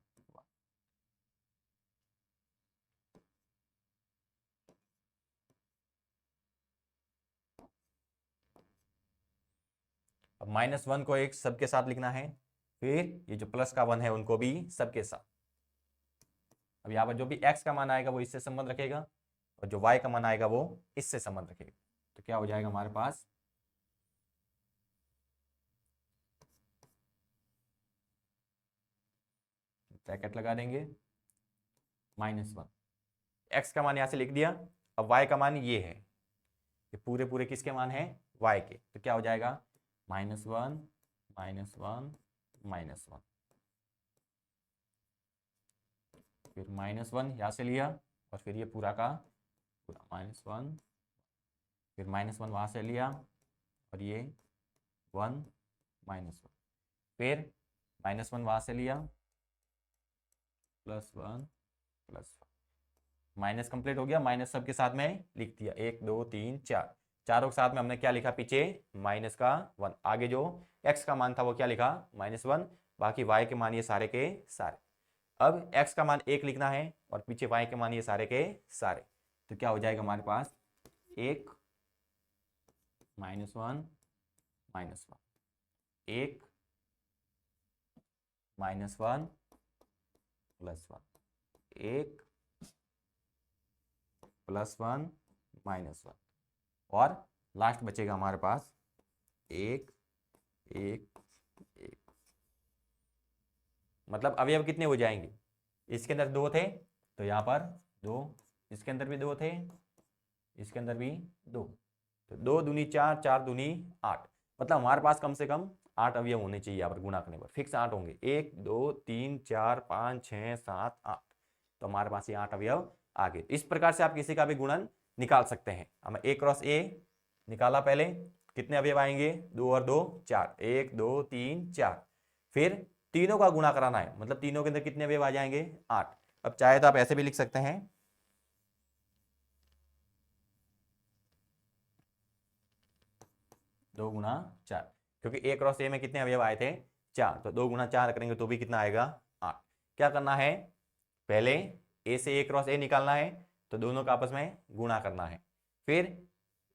अब -1 को एक सबके साथ लिखना है, फिर ये जो प्लस का 1 है उनको भी सबके साथ। अब यहाँ पर जो भी x का मान आएगा वो इससे संबंध रखेगा, और जो y का मान आएगा वो इससे संबंध रखेगा। तो क्या हो जाएगा हमारे पास ब्रैकेट लगा देंगे -1, x का मान यहाँ से लिख दिया। अब y का मान ये है, ये पूरे पूरे किसके मान है? y के। तो क्या हो जाएगा -1 -1 -1, फिर -1 यहाँ से लिया, और फिर ये पूरा का पूरा -1, फिर -1 वहाँ से लिया, और ये 1 -1, फिर -1 वहाँ से लिया, +1 +1, माइनस कंप्लीट हो गया। माइनस सबके साथ में लिख दिया, 1 2 3 4, चारों के साथ में हमने क्या लिखा? पीछे माइनस का 1, आगे जो x का मान था वो क्या लिखा? -1, बाकी y के मान ये सारे के सारे। अब x का मान 1 लिखना है, और पीछे y के मान ये सारे के सारे। तो क्या हो जाएगा हमारे पास 1 -1 -1 1 -1 +1 1 +1 -1, और लास्ट बचेगा हमारे पास 1 1 1। मतलब अवयव कितने हो जाएंगे? इसके अंदर 2 थे तो यहाँ पर 2, इसके अंदर भी 2 थे, इसके अंदर भी 2, तो 2 दूनी 4, 4 दूनी 8। मतलब हमारे पास कम से कम 8 अवयव होने चाहिए यहाँ पर गुणा करने पर, फिक्स 8 होंगे। 1 2 3 4 5 6 7 8, तो हमारे पास ये 8 अवयव आ गए। इस प्रकार से आप किसी का भी गुणन निकाल सकते हैं। हम ए क्रॉस ए निकाला, पहले कितने अवयव आएंगे? 2 और 2 4, 1 2 3 4, फिर तीनों का गुणा कराना है, मतलब तीनों के अंदर कितने अवयव आ जाएंगे? 8। अब चाहे तो आप ऐसे भी लिख सकते हैं, 2 गुणा 4, क्योंकि ए क्रॉस ए में कितने अवयव आए थे? 4, तो 2 गुणा 4 करेंगे तो भी कितना आएगा? 8। क्या करना है? पहले ए से ए क्रॉस ए निकालना है, तो दोनों का आपस में गुणा करना है, फिर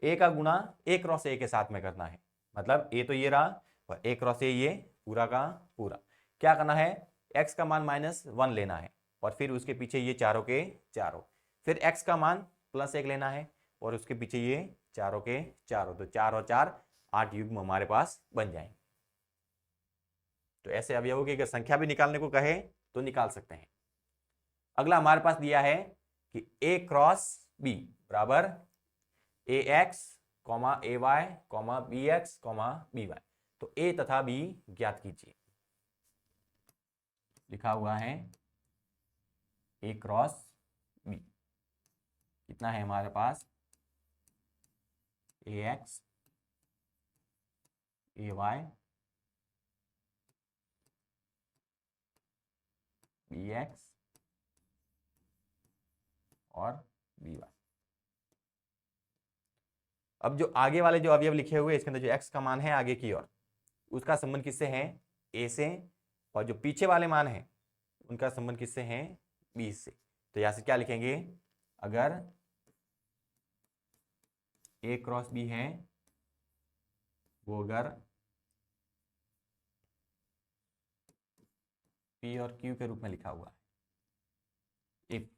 ए का गुणा ए क्रॉस ए के साथ में करना है। मतलब ए तो ये रहा, और ए क्रॉस ए ये पूरा का पूरा। क्या करना है? x का मान -1 लेना है, और फिर उसके पीछे ये चारों के चारों, फिर x का मान +1 लेना है, और उसके पीछे ये चारों के चारों, तो 4 और 4 8 युग्म हमारे पास बन जाएंगे। तो ऐसे अवयवों की अगर संख्या भी निकालने को कहे तो निकाल सकते हैं। अगला हमारे पास दिया है कि a क्रॉस b बराबर ax comma A Y comma B X comma B Y. तो ए तथा बी ज्ञात कीजिए। लिखा हुआ है ए क्रॉस बी, कितना है हमारे पास, ए एक्स ए वाई बी एक्स और बी वाई। अब जो आगे वाले जो अवयव लिखे हुए इसके अंदर जो x का मान है आगे की ओर, उसका संबंध किससे है, a से, और जो पीछे वाले मान है उनका संबंध किससे है, b से। तो यहां से क्या लिखेंगे, अगर a क्रॉस b है वो अगर p और q के रूप में लिखा हुआ है, if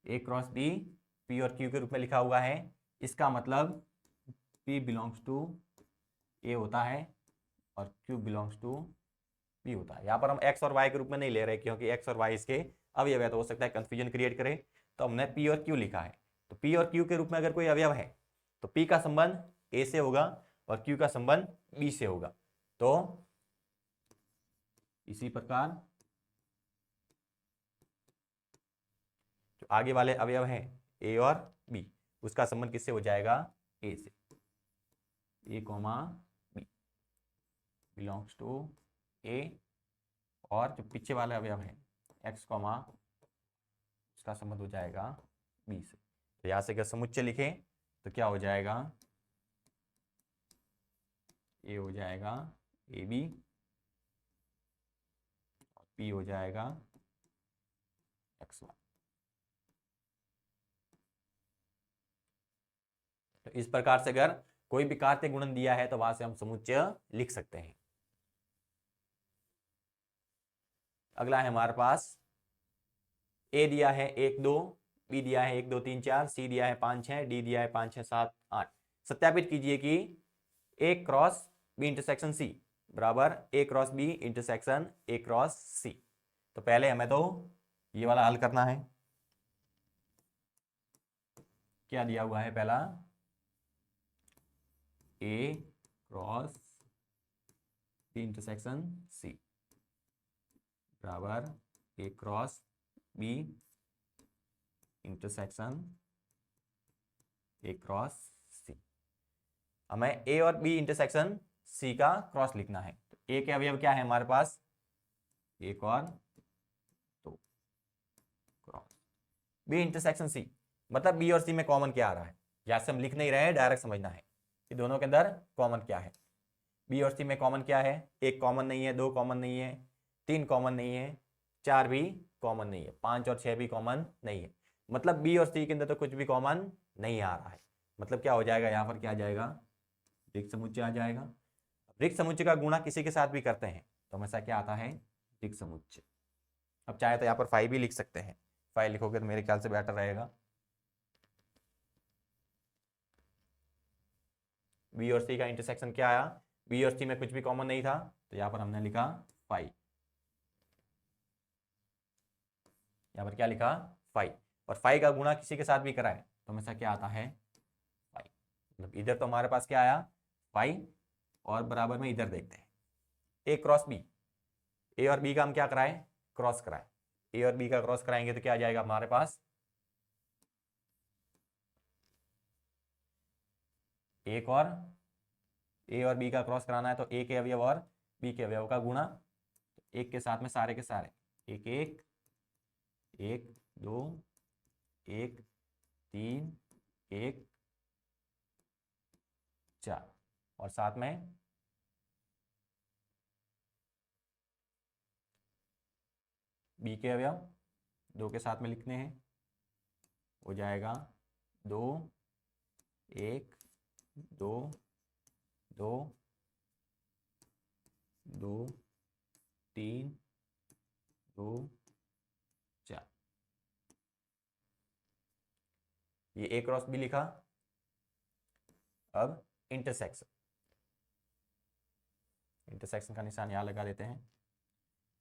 a cross b p और q के रूप में लिखा हुआ है, इसका मतलब p बिलोंग्स टू a होता है और q बिलोंग्स टू b होता है। यहाँ पर हम x और y के रूप में नहीं ले रहे क्योंकि x और y इसके अवयव है, तो हो सकता है कंफ्यूजन क्रिएट करे, तो हमने p और q लिखा है। तो p और q के रूप में अगर कोई अवयव है तो p का संबंध a से होगा और q का संबंध b से होगा। तो इसी प्रकार जो आगे वाले अवयव हैं a और b, उसका संबंध किससे हो जाएगा, a से, a comma b belongs to a, और जो पीछे वाले अवयव है x कॉमा, उसका संबंध हो जाएगा b से। तो यहां से अगर समुच्चय लिखें तो क्या हो जाएगा, a हो जाएगा ab और p हो जाएगा xy। तो इस प्रकार से अगर कोई भी कार्य गुणन दिया है तो वहां से हम समुच्चय लिख सकते हैं। अगला है हमारे पास ए दिया है 1 2, बी दिया है 1 2 3 4, सी दिया है 5 6, डी दिया है 5 6 7 8। सत्यापित कीजिए कि A cross B intersection C बराबर A cross B intersection A cross C. तो पहले हमें तो ये वाला हल करना है। क्या दिया हुआ है, पहला A cross B intersection C बराबर A cross B intersection A cross C. हमें ए और बी इंटरसेक्शन सी का क्रॉस लिखना है। तो ए के अवयव क्या है हमारे पास, एक और दो, क्रॉस बी इंटरसेक्शन सी, मतलब बी और सी में कॉमन क्या आ रहा है, या से हम लिख नहीं रहे हैं, डायरेक्ट समझना है कि दोनों के अंदर कॉमन क्या है। बी और सी में कॉमन क्या है, एक कॉमन नहीं है, दो कॉमन नहीं है, तीन कॉमन नहीं है, चार भी कॉमन नहीं है, पांच और छह भी कॉमन नहीं है। मतलब बी और सी के अंदर तो कुछ भी कॉमन नहीं आ रहा है। मतलब क्या हो जाएगा, यहाँ पर क्या आ जाएगा, रिक्त समुच्चय आ जाएगा। रिक्त समुच्चय का गुणा किसी के साथ भी करते हैं तो हमेशा क्या आता है, रिक्त समुच्चय। अब चाहे तो यहाँ पर 5 भी लिख सकते हैं, 5 लिखोगे तो मेरे ख्याल से बेटर रहेगा। बी और सी का इंटरसेक्शन क्या आया, बी और सी में कुछ भी कॉमन नहीं था तो यहाँ पर हमने लिखा 5, यहाँ पर क्या लिखा 5, और 5 का गुणा किसी के साथ भी कराए तो हमेशा क्या आता है 5। मतलब इधर तो हमारे पास क्या आया 5, और बराबर में इधर देखते हैं ए क्रॉस बी, ए और बी का हम क्या कराए, क्रॉस कराए। ए और बी का क्रॉस कराएंगे तो क्या आ जाएगा हमारे पास, एक और ए और बी का क्रॉस कराना है तो ए के अवयव और बी के अवयव का गुणा, तो एक के साथ में सारे के सारे, एक एक, एक दो, एक तीन, एक चार, और साथ में बी के अवयव दो के साथ में लिखने हैं, हो जाएगा दो, एक दो, दो दो, तीन, दो, चार। ये ए क्रॉस बी लिखा। अब इंटरसेक्शन, इंटरसेक्शन का निशान यहां लगा देते हैं।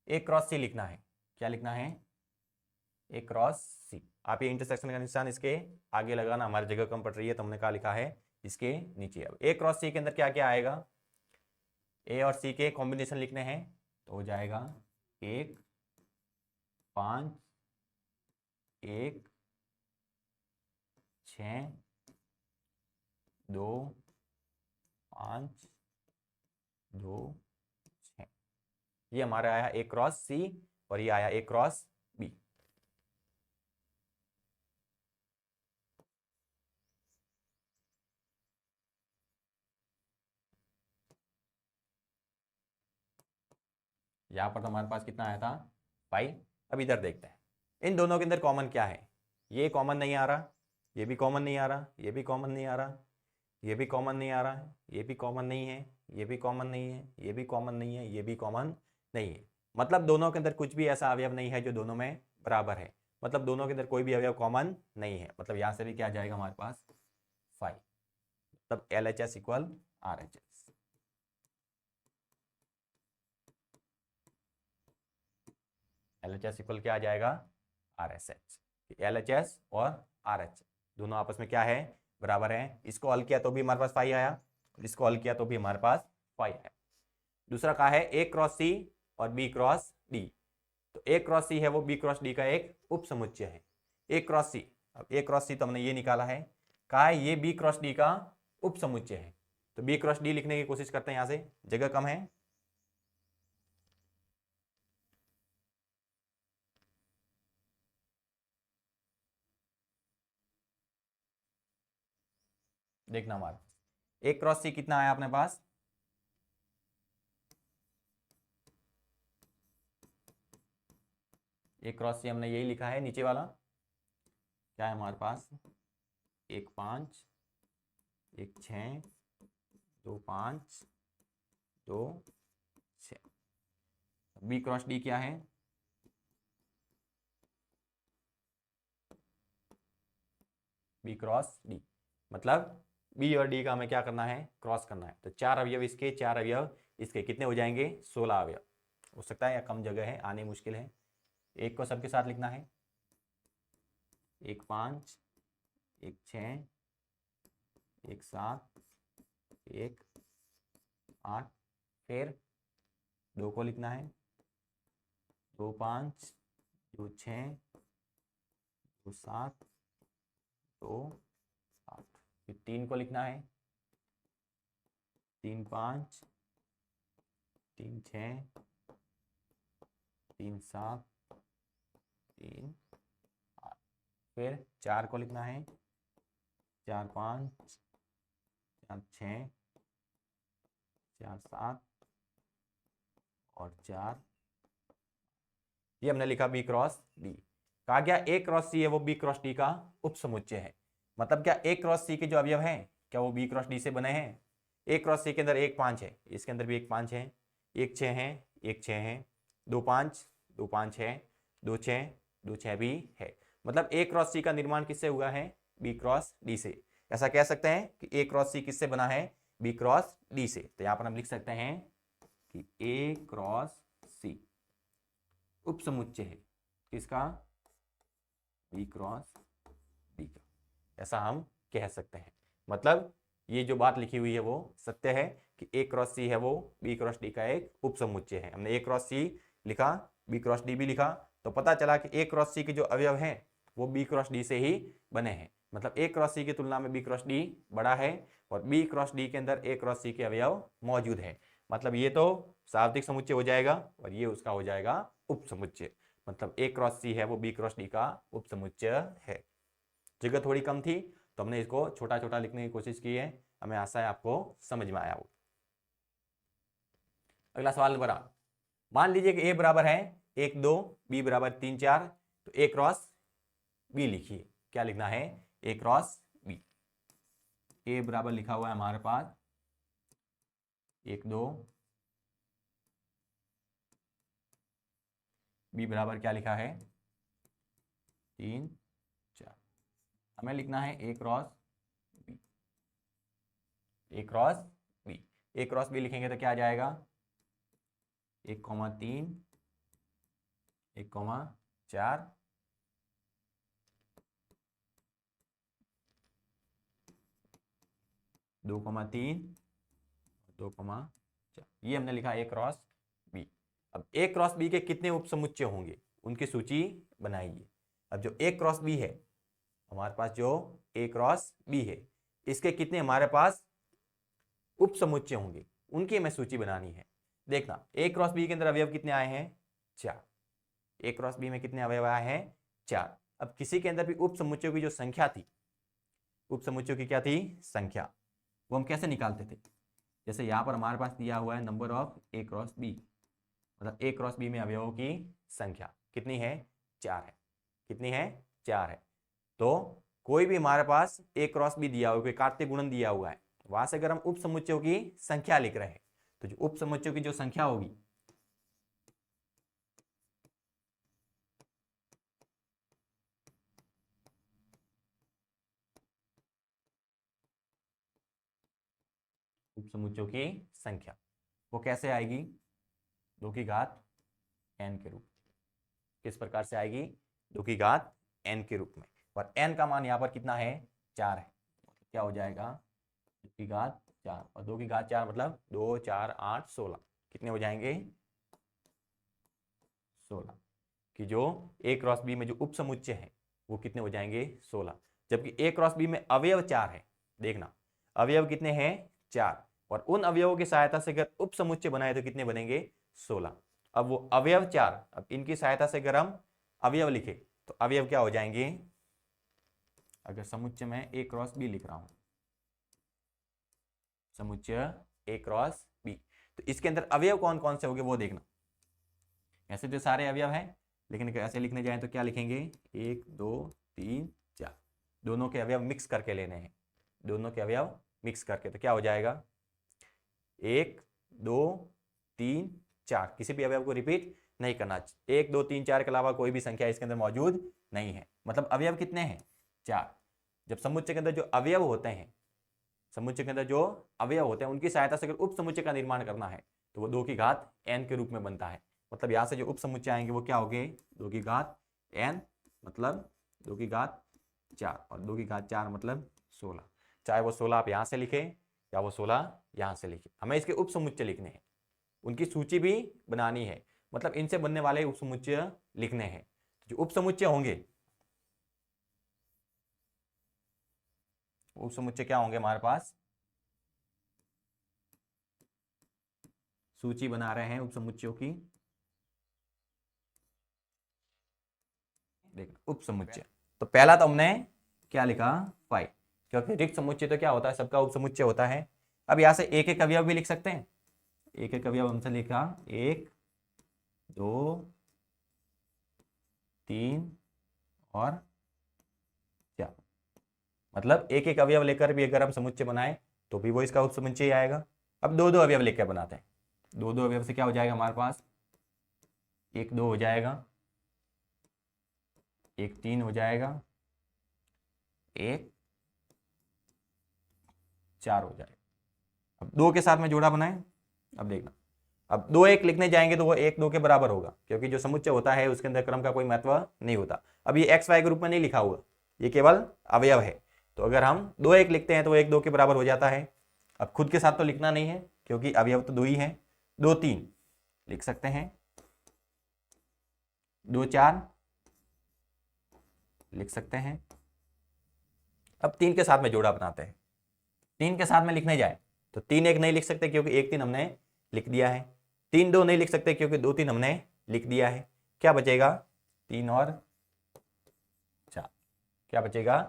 ए क्रॉस सी लिखना है, क्या लिखना है, ए क्रॉस सी। आप ये इंटरसेक्शन का निशान इसके आगे लगाना, हमारी जगह कम पड़ रही है तो हमने कहा लिखा है इसके नीचे। अब ए क्रॉस सी के अंदर क्या क्या आएगा, ए और सी के कॉम्बिनेशन लिखने हैं तो हो जाएगा 1 5 1 6 2 5 2 6। ये हमारा आया ए क्रॉस सी और ये आया ए क्रॉस बी। यहां पर तो हमारे पास कितना आया था 5। अब इधर देखते हैं इन दोनों के अंदर कॉमन क्या है। ये कॉमन नहीं आ रहा, ये भी कॉमन नहीं आ रहा, ये भी कॉमन नहीं आ रहा, ये भी कॉमन नहीं आ रहा है, ये भी कॉमन नहीं है, ये भी कॉमन नहीं है, ये भी कॉमन नहीं है, ये भी कॉमन नहीं है। मतलब दोनों के अंदर कुछ भी ऐसा अवयव नहीं है जो दोनों में बराबर है। मतलब दोनों के अंदर कोई भी अवयव कॉमन नहीं है। मतलब यहां से भी क्या जाएगा हमारे पास 5। मतलब LHS equal RHS। LHS equal क्या आ जाएगा RSH। LHS और RH दोनों आपस में क्या है बराबर है। इसको हल किया तो भी हमारे पास 5 आया, इसको हल किया तो भी हमारे पास 5 आया। दूसरा कहा है A क्रॉस C और B क्रॉस D। तो A क्रॉस C है वो B क्रॉस D का एक उप समुच्चय है। A क्रॉस C, अब A क्रॉस C तो हमने ये निकाला है, कहा है ये B क्रॉस D का उप समुच्चय है। तो B क्रॉस D लिखने की कोशिश करते हैं, यहां से जगह कम है। देखना हमारा A क्रॉस C कितना आया अपने पास, A क्रॉस C हमने यही लिखा है नीचे वाला। क्या है हमारे पास 1 5 1 6 2 5 2 6। B क्रॉस D क्या है, B क्रॉस D मतलब B और D का हमें क्या करना है क्रॉस करना है। तो 4 अवयव इसके, 4 अवयव इसके, कितने हो जाएंगे 16 अवयव। हो सकता है या कम जगह है आने मुश्किल है। एक को सबके साथ लिखना है 1 5 1 6 1 7 1 8। फिर 2 को लिखना है 2 5 2 6 2 7 2 8। फिर 3 को लिखना है 3 5 3 6 3 7 3 8। फिर 4 को लिखना है 4 5 4 6 4 7 और 4। ये हमने लिखा B क्रॉस D। कहा गया A क्रॉस C है वो B क्रॉस D का उप समुच्चय है। मतलब क्या A क्रॉस C के जो अवयव हैं क्या वो B क्रॉस D से बने हैं। A क्रॉस C के अंदर 1 5 है, इसके अंदर भी 1 5 है, 1 6 है, 1 6 है, 2 5 2 5 है, 2 6 2 6 भी है। मतलब A क्रॉस C का निर्माण किससे हुआ है B क्रॉस D से। ऐसा कह सकते हैं कि A क्रॉस C किससे बना है B क्रॉस D से। तो यहाँ पर हम लिख सकते हैं कि A क्रॉस C उप समुच्चय है किसका B क्रॉस D का। ऐसा हम कह सकते हैं। मतलब ये जो बात लिखी हुई है वो सत्य है कि A क्रॉस C है वो B क्रॉस D का एक उप समुच्चय है। हमने A क्रॉस C लिखा, B क्रॉस D भी लिखा, तो पता चला कि A क्रॉस C के जो अवयव हैं वो B क्रॉस D से ही बने हैं। मतलब A क्रॉस C की तुलना में B क्रॉस D बड़ा है और B क्रॉस D के अंदर A क्रॉस C के अवयव मौजूद है। मतलब ये तो शाब्दिक समुच्चय हो जाएगा और ये उसका हो जाएगा उप समुच्चय। मतलब A क्रॉस C है वो B क्रॉस D का उप समुच्चय है। जगह थोड़ी कम थी तो हमने इसको छोटा छोटा लिखने की कोशिश की है। हमें आशा है आपको समझ में आया हो। अगला सवाल नंबर 8। मान लीजिए कि A बराबर है 1 2, B बराबर 3 4। तो A क्रॉस B लिखिए। क्या लिखना है A क्रॉस B। A बराबर लिखा हुआ है हमारे पास 1 2, B बराबर क्या लिखा है 3 4। हमें लिखना है A cross B। A cross B, A cross B लिखेंगे तो क्या आ जाएगा 1 3 1 4 2,3, 2,4। ये हमने लिखा ए क्रॉस बी। अब ए क्रॉस बी के कितने उपसमुच्चय होंगे उनकी सूची बनाइए। अब जो ए क्रॉस बी है, हमारे पास जो ए क्रॉस बी है, इसके कितने हमारे पास उपसमुच्चय होंगे उनकी हमें सूची बनानी है। देखना, ए क्रॉस बी के अंदर अवयव कितने आए हैं? 4। ए क्रॉस बी में कितने अवयव आए हैं? 4। अब किसी के अंदर भी उपसमुच्चयों की जो संख्या थी, उपसमुच्चयों की क्या थी? संख्या। वो हम कैसे निकालते थे? जैसे यहां पर हमारे पास दिया हुआ है number of A cross B, मतलब ए क्रॉस बी में अवयवों की संख्या कितनी है? 4 है। कितनी है? 4 है। तो कोई भी हमारे पास ए क्रॉस बी दिया हुआ, कोई कार्तीय गुणन दिया हुआ है, वहां से अगर हम उपसमुच्चयों की संख्या लिख रहे हैं तो जो उपसमुच्चयों की जो संख्या होगी, उपसमुच्चयों की संख्या वो कैसे आएगी? 2 की घात n के रूप। किस प्रकार से आएगी? 2 की घात n के रूप में। और n का मान यहाँ पर कितना है? 4 है। तो क्या हो जाएगा? 2 की घात 4, और 2 की घात 4 मतलब 2, 4, 8, 16। कितने हो जाएंगे? 16। कि जो ए क्रॉस बी में जो उपसमुच्चय है वो कितने हो जाएंगे? 16। जबकि ए क्रॉस बी में अवयव 4 है। देखना, अवयव कितने हैं? 4। और उन अवयवों की सहायता से अगर उपसमुच्चय बनाए तो कितने बनेंगे? 16। अब वो अवयव 4, अब इनकी सहायता से अगर हम अवयव लिखे तो अवयव क्या हो जाएंगे? अगर समुच्चय में ए क्रॉस बी लिख रहा हूं, समुच्चय ए क्रॉस बी, तो इसके अंदर अवयव कौन कौन से होंगे वो देखना। ऐसे तो सारे अवयव हैं, लेकिन ऐसे लिखने जाएं तो क्या लिखेंगे? 1, 2, 3, 4। दोनों के अवयव मिक्स करके लेने हैं। दोनों के अवयव मिक्स करके तो क्या हो जाएगा? 1, 2, 3, 4। किसी भी अवयव को रिपीट नहीं करना। 1, 2, 3, 4 के अलावा कोई भी संख्या इसके अंदर मौजूद नहीं है। मतलब अवयव कितने हैं? 4। जब समुच्चय के अंदर जो अवयव होते हैं, समुच्चय के अंदर जो अवयव होते हैं उनकी सहायता से अगर उप समुच्चय का निर्माण करना है तो वो 2 की घात n के रूप में बनता है। मतलब यहां से जो उप समुच्चय आएंगे वो क्या होंगे? 2 की घात n मतलब 2 की घात 4, और 2 की घात 4 मतलब 16। चाहे वो 16 आप यहां से लिखें या वो 16 यहां से लिखें, हमें इसके उप समुच्चय लिखने हैं, उनकी सूची भी बनानी है। मतलब इनसे बनने वाले उप समुच्चय लिखने हैं। जो उप समुच्चय होंगे, उप समुच्चय क्या होंगे हमारे पास? सूची बना रहे हैं उप समुच्चयों की। देखना, उप समुच्चय तो पहला तो हमने क्या लिखा? 5, क्योंकि रिक्त समुच्चय तो क्या होता है? सबका उप समुच्चय होता है। अब यहां से एक एक अवयव भी लिख सकते हैं। एक एक अवयव हमसे लिखा 1, 2, 3 और 4। मतलब एक एक अवयव लेकर भी अगर हम समुच्चय बनाए तो भी वो इसका उप समुच्चय आएगा। अब दो दो अवयव लेकर बनाते हैं। दो दो अवयव से क्या हो जाएगा हमारे पास? 1, 2 हो जाएगा, 1, 3 हो जाएगा, 1, 4 हो जाएगा। अब 2 के साथ में जोड़ा बनाए। अब देखना, अब 2, 1 लिखने जाएंगे तो वो 1, 2 के बराबर होगा, क्योंकि जो समुच्चय होता है उसके अंदर क्रम का कोई महत्व नहीं होता। अब ये एक्स वाई के रूप में नहीं लिखा हुआ, ये केवल अवयव है। तो अगर हम 2, 1 लिखते हैं तो 1, 2 के बराबर हो जाता है। अब खुद के साथ तो लिखना नहीं है क्योंकि अवयव तो 2 ही है। 2, 3 लिख सकते हैं, 2, 4 लिख सकते हैं। अब 3 के साथ में जोड़ा बनाते हैं। 3 के साथ में लिखने जाए तो 3, 1 नहीं लिख सकते क्योंकि 1, 3 हमने लिख दिया है। 3, 2 नहीं लिख सकते क्योंकि 2, 3 हमने लिख दिया है। क्या बचेगा? 3 और 4। क्या बचेगा?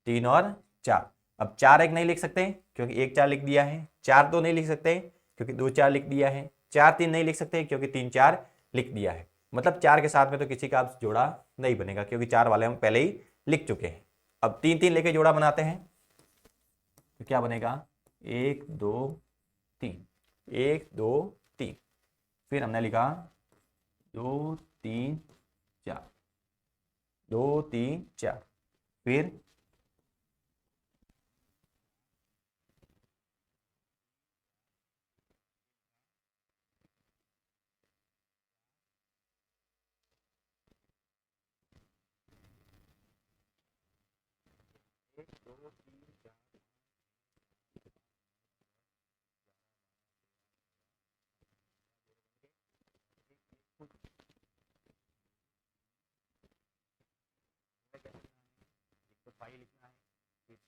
3 और 4। अब 4, 1 नहीं लिख सकते क्योंकि 1, 4 लिख दिया है। 4, 2 नहीं लिख सकते क्योंकि 2, 4 लिख दिया है। 4, 3 नहीं लिख सकते क्योंकि 3, 4 लिख दिया है। मतलब 4 के साथ में तो किसी का जोड़ा नहीं बनेगा क्योंकि 4 वाले हम पहले ही लिख चुके हैं। अब 3, 3 लेके जोड़ा बनाते हैं तो क्या बनेगा? 1, 2, 3, 1, 2, 3। फिर हमने लिखा 2, 3, 4, 2, 3, 4। फिर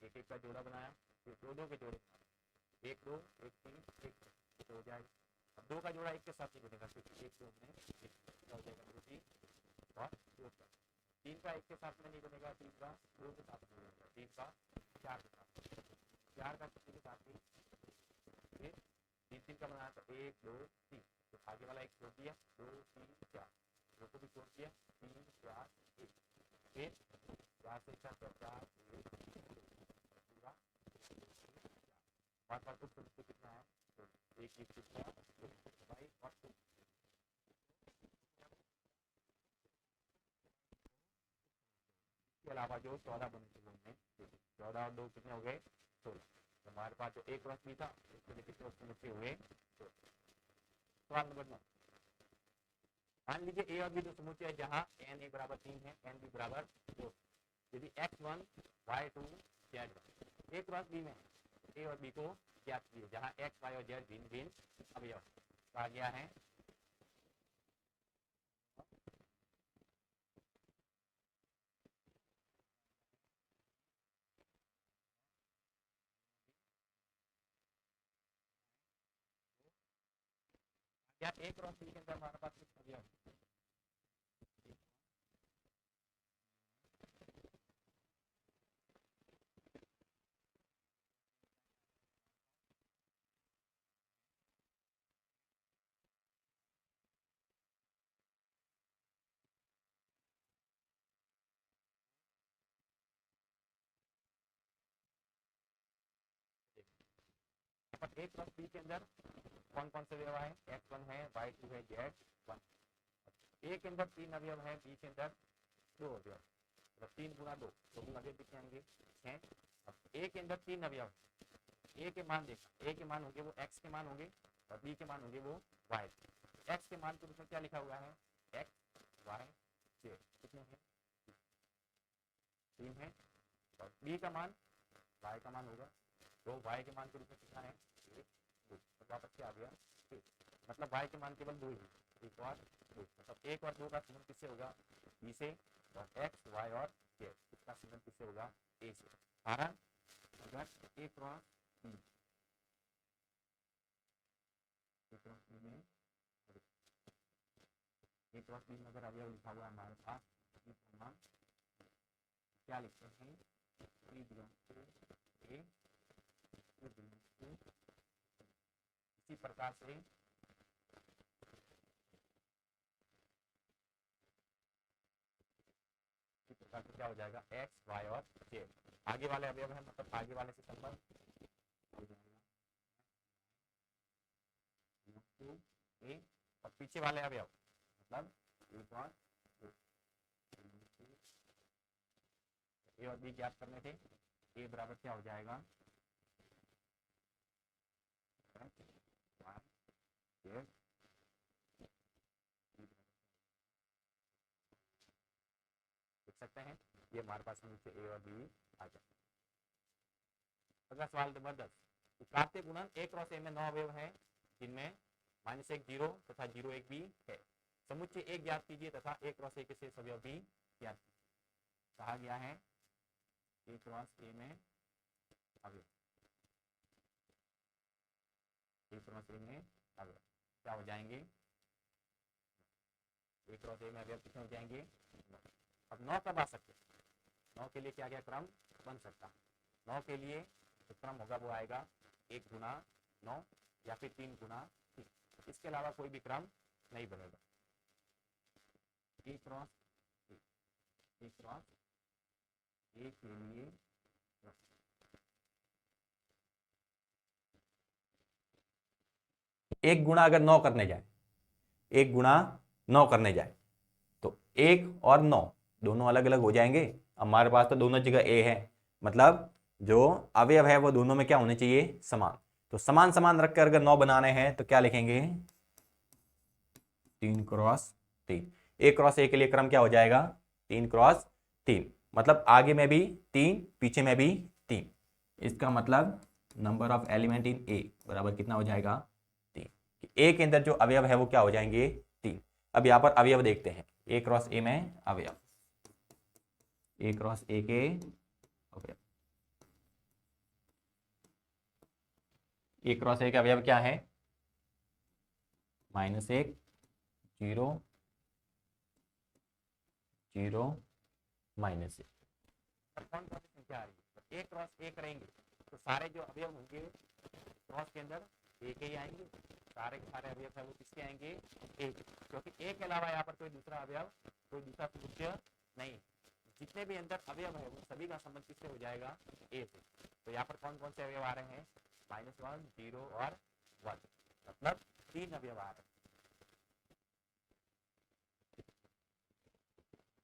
एक एक का जोड़ा बनाया, फिर दो दो के जोड़े बनाए, एक दो एक तीन एक तो हो जाएगा। अब दो का जोड़ा एक के साथ नहीं बनेगा, क्योंकि एक दो में एक हो जाएगा दो तीन और दो का। तीन का एक के साथ में नहीं बनेगा, तीन का दो के साथ में बनेगा, तीन का चार के साथ, चार का किसी के साथ भी, फिर तीन तीन का बनाया तो एक दो तीन, तो आगे वाला एक छोड़ दिया, दो तीन चार, दो को भी छोड़ दिया, तीन चार एक, फिर चार से चार चार एक पूरा बार बार कुछ कितना है, तो एक एक कितना बाई और टू, इसके अलावा जो 14 बने थे उनमें 14 और 2 कितने हो गए 16। तो हमारे पास जो एक वर्ष भी था उसके लिए कितने वर्ष मुझे हुए। सवाल नंबर 9, मान लीजिए ए और बी दो समुच्चय है जहाँ एन ए बराबर 3 है, एन बी बराबर 2, यदि x1 y2 z1 ए क्रॉस बी में ए और बी को ज्ञात कीजिए जहाँ x y और z भिन्न भिन्न अवयव कहा गया है। क्या ए क्रॉस बी के अंदर हमारे पास कितने अवयव, ए क्रॉस बी के अंदर कौन कौन से अवयव है, x1 है, y2 है, z1। ए के अंदर 3 अवयव है, बी के अंदर 2 अवयव, तो 3 गुना 2 तो अवयव कितने आएंगे 6। अब ए के अंदर 3 अवयव, ए के मान देखा, ए के मान होंगे वो x के मान होंगे और बी के मान होंगे वो y। x के मान के रूप में क्या लिखा हुआ है x y z, कितने हैं 3 है, और बी का मान y का मान होगा तो y के मान के रूप में कितना है 1 2, तो वापस क्या आ गया 2, मतलब y के मान केवल 2 ही, एक और 2, मतलब 1 और 2 का संबंध किससे होगा b से, और x y और z इसका संबंध किससे होगा a से। कारण अगर a cross b, a cross b में a क्रॉस b में अगर अवयव लिखा हुआ है हमारे पास क्या लिखते हैं b बिलोंग्स टू a, इसी प्रकार से क्या हो जाएगा x y और z, आगे वाले अवयव है मतलब आगे वाले से संबंध हो जाएगा a, और पीछे वाले अवयव मतलब ए और बी ज्ञात करने थे, ए बराबर क्या हो जाएगा देख सकते हैं ये हमारे पास नीचे ए और बी आ जाए। अगला सवाल नंबर 10, कार्तीय गुणन ए क्रॉस ए में 9 अवयव हैं जिनमें -1 0 तथा 0 1 भी है, समुच्चय ए ज्ञात कीजिए तथा ए क्रॉस ए के शेष अवयव भी ज्ञात कीजिए। कहा गया है ए क्रॉस ए में अवयव, ए क्रॉस ए में अवयव क्या हो जाएंगे, ए क्रॉस ए में अवयव कितने हो जाएंगे 9। अब 9 कब आ सकते हैं, 9 के लिए क्या क्या क्रम बन सकता है, 9 के लिए जो क्रम होगा वो आएगा 1 गुना 9 या फिर 3 गुना 3, इसके अलावा कोई भी क्रम नहीं बनेगा। ए क्रॉस ए क्रॉस ए के लिए एक गुणा अगर 9 करने जाए, एक गुणा 9 करने जाए तो 1 और 9 दोनों अलग अलग हो जाएंगे। हमारे पास तो दोनों जगह ए है, मतलब जो अवयव है वो दोनों में क्या होने चाहिए समान, तो समान समान रखकर अगर 9 बनाने हैं तो क्या लिखेंगे 3 क्रॉस 3। ए क्रॉस ए के लिए क्रम क्या हो जाएगा 3 क्रॉस 3, मतलब आगे में भी 3 पीछे में भी 3, इसका मतलब नंबर ऑफ एलिमेंट इन ए बराबर कितना हो जाएगा 3। ए के अंदर जो अवयव है वो क्या हो जाएंगे 3। अब यहाँ पर अवयव देखते हैं, ए क्रॉस ए में अवयव, ए क्रॉस ए के अवयव ए क्रॉस ए का अवयव क्या है? -1, 0, 0, -1। और कौन कौन सी संख्या आ रही है? तो ए क्रॉस ए करेंगे तो सारे जो अवयव होंगे क्रॉस के अंदर ए के ही आएंगे। सारे के सारे अवयव है वो किसके आएंगे? ए के, क्योंकि ए के अलावा यहाँ पर कोई दूसरा अवयव, कोई दूसरा समुच्चय नहीं। जितने भी अंदर अवयव है वो सभी का संबंध किससे हो जाएगा? ए से। तो यहाँ पर कौन कौन से अवयव आ रहे हैं? -1, 0 और 1, मतलब 3 अवयव आ रहे हैं।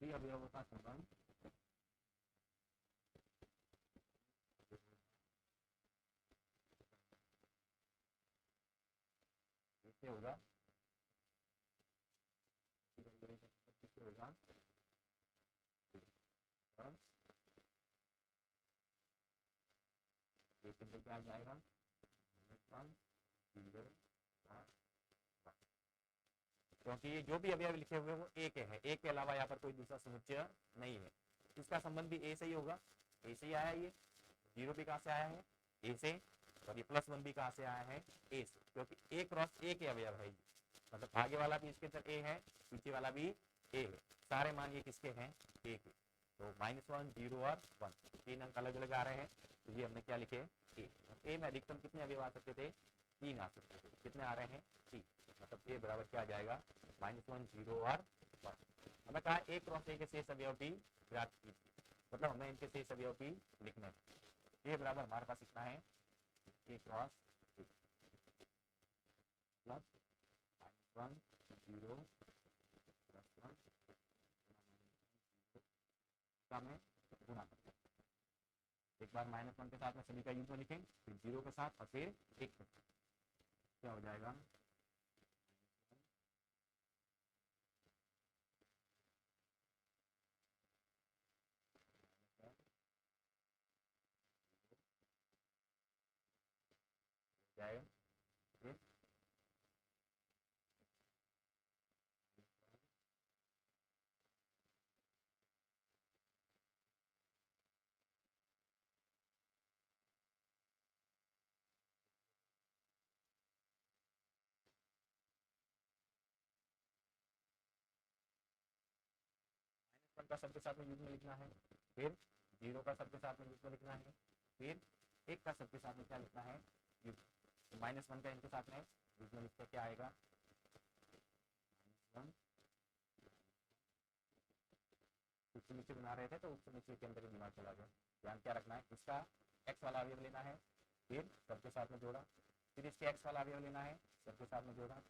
3 अवयवों का संबंध किससे होगा? किससे होगा? क्या जाएगा? क्योंकि ये जो भी अवयव लिखे हुए वो ए के हैं, ए के अलावा यहाँ पर कोई दूसरा समुच्चय नहीं है। इसका संबंध भी ए से ही होगा, ए से ही आया ये। 0 भी कहाँ से आया है? ए से। और ये +1 भी कहाँ से आया है? ए से, क्योंकि ए क्रॉस ए के अवयव है ये, मतलब आगे वाला भी इसके अंदर ए है, पीछे वाला भी ए है। सारे मान ये किसके हैं? ए के। तो -1, 0 और 1, 3 अंक अलग अलग आ रहे हैं। तो ये हमने क्या लिखे? ए में अधिकतम कितने अवयव आ सकते थे? 3 आ सकते थे। कितने आ रहे हैं? 3। मतलब ए बराबर क्या आ जाएगा? -1, 0 और 1। हमें कहा ए क्रॉस ए के शेष अवयव भी ज्ञात कीजिए, मतलब हमें इनके शेष अवयव भी लिखने हैं। ए बराबर हमारे पास लिखना है ए क्रॉस ए प्लस -1, 0, +1 का में गुणा करते हैं। एक बार -1 के साथ में सभी का युग्म लिखें, फिर 0 के साथ और फिर 1 के साथ। क्या हो जाएगा? जाएगा फिर -1 का सबके साथ में युग्म लिखना है, फिर 0 का सबके साथ में युग्म लिखना है, फिर 1 का सबके साथ में क्या लिखना है? युग्म। तो -1 का इनके साथ में युग्म लिखते क्या आएगा? -1 उससे नीचे बना रहे थे तो उससे नीचे के अंदर ही दिमाग चला गया। ध्यान क्या रखना है? इसका x वाला अवयव लेना है, फिर सबके साथ में जोड़ा, फिर इसके x वाला अवयव लेना है, सबके साथ में जोड़ा,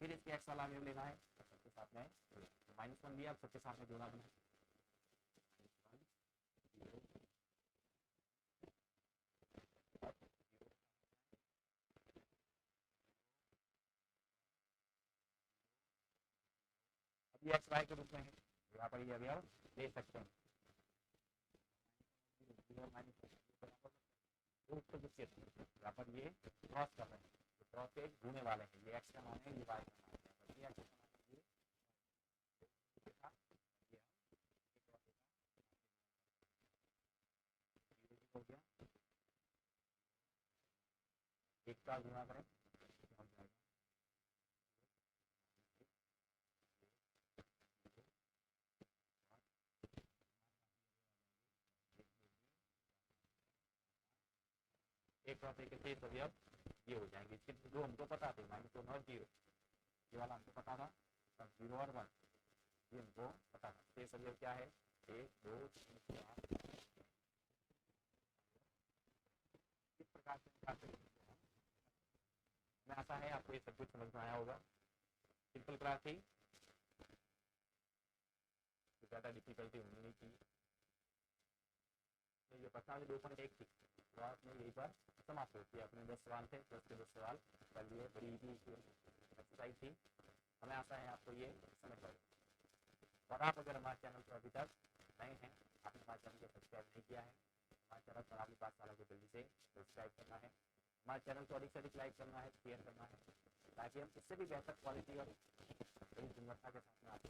फिर इसके x वाला अवयव लेना है, सबके साथ में जोड़ा। -1 लिया, अब सबके साथ में जोड़ा बना। अब ये x y के रूप में है, यहाँ पर ये अवयव ले सकते हैं। यहाँ पर ये क्रॉस कर रहे हैं, तो क्रॉस के गुणे वाले हैं। ये x का मान है, ये y का मान है, ये x का मान है, ये हो गया। एक का गुणा करें, एक क्रॉस एक के शेष अवयव ये हो जाएंगे। इसके जो हमको पता थे -1 और 0, ये वाला हमको पता था, 0 और 1 ये हमको पता था। शेष अवयव क्या है? 1, 2, 3, 4। इस प्रकार से मैं आशा है आपको ये सब कुछ समझ में आया होगा। सिंपल क्लास थी, ज़्यादा डिफिकल्टी होनी नहीं चाहिए। तो ये प्रश्नावली 2.1 थी, क्लास में यही पर समाप्त होती है। अपने 10 सवाल थे, 10 के 10 सवाल कर लिए। बड़ी एक्सरसाइज थी। हमें आशा है आपको ये समझ आएगा। और आप अगर हमारे चैनल पर अभी तक नए हैं, आपने हमारे चैनल को सब्सक्राइब नहीं किया है, हमारे चैनल पर आपकी पाठशाला को जल्दी से सब्सक्राइब करना है। हमारे चैनल को अधिक से अधिक लाइक करना है, शेयर करना है, ताकि हम इससे भी बेहतर क्वालिटी और गुणवत्ता के साथ में आपको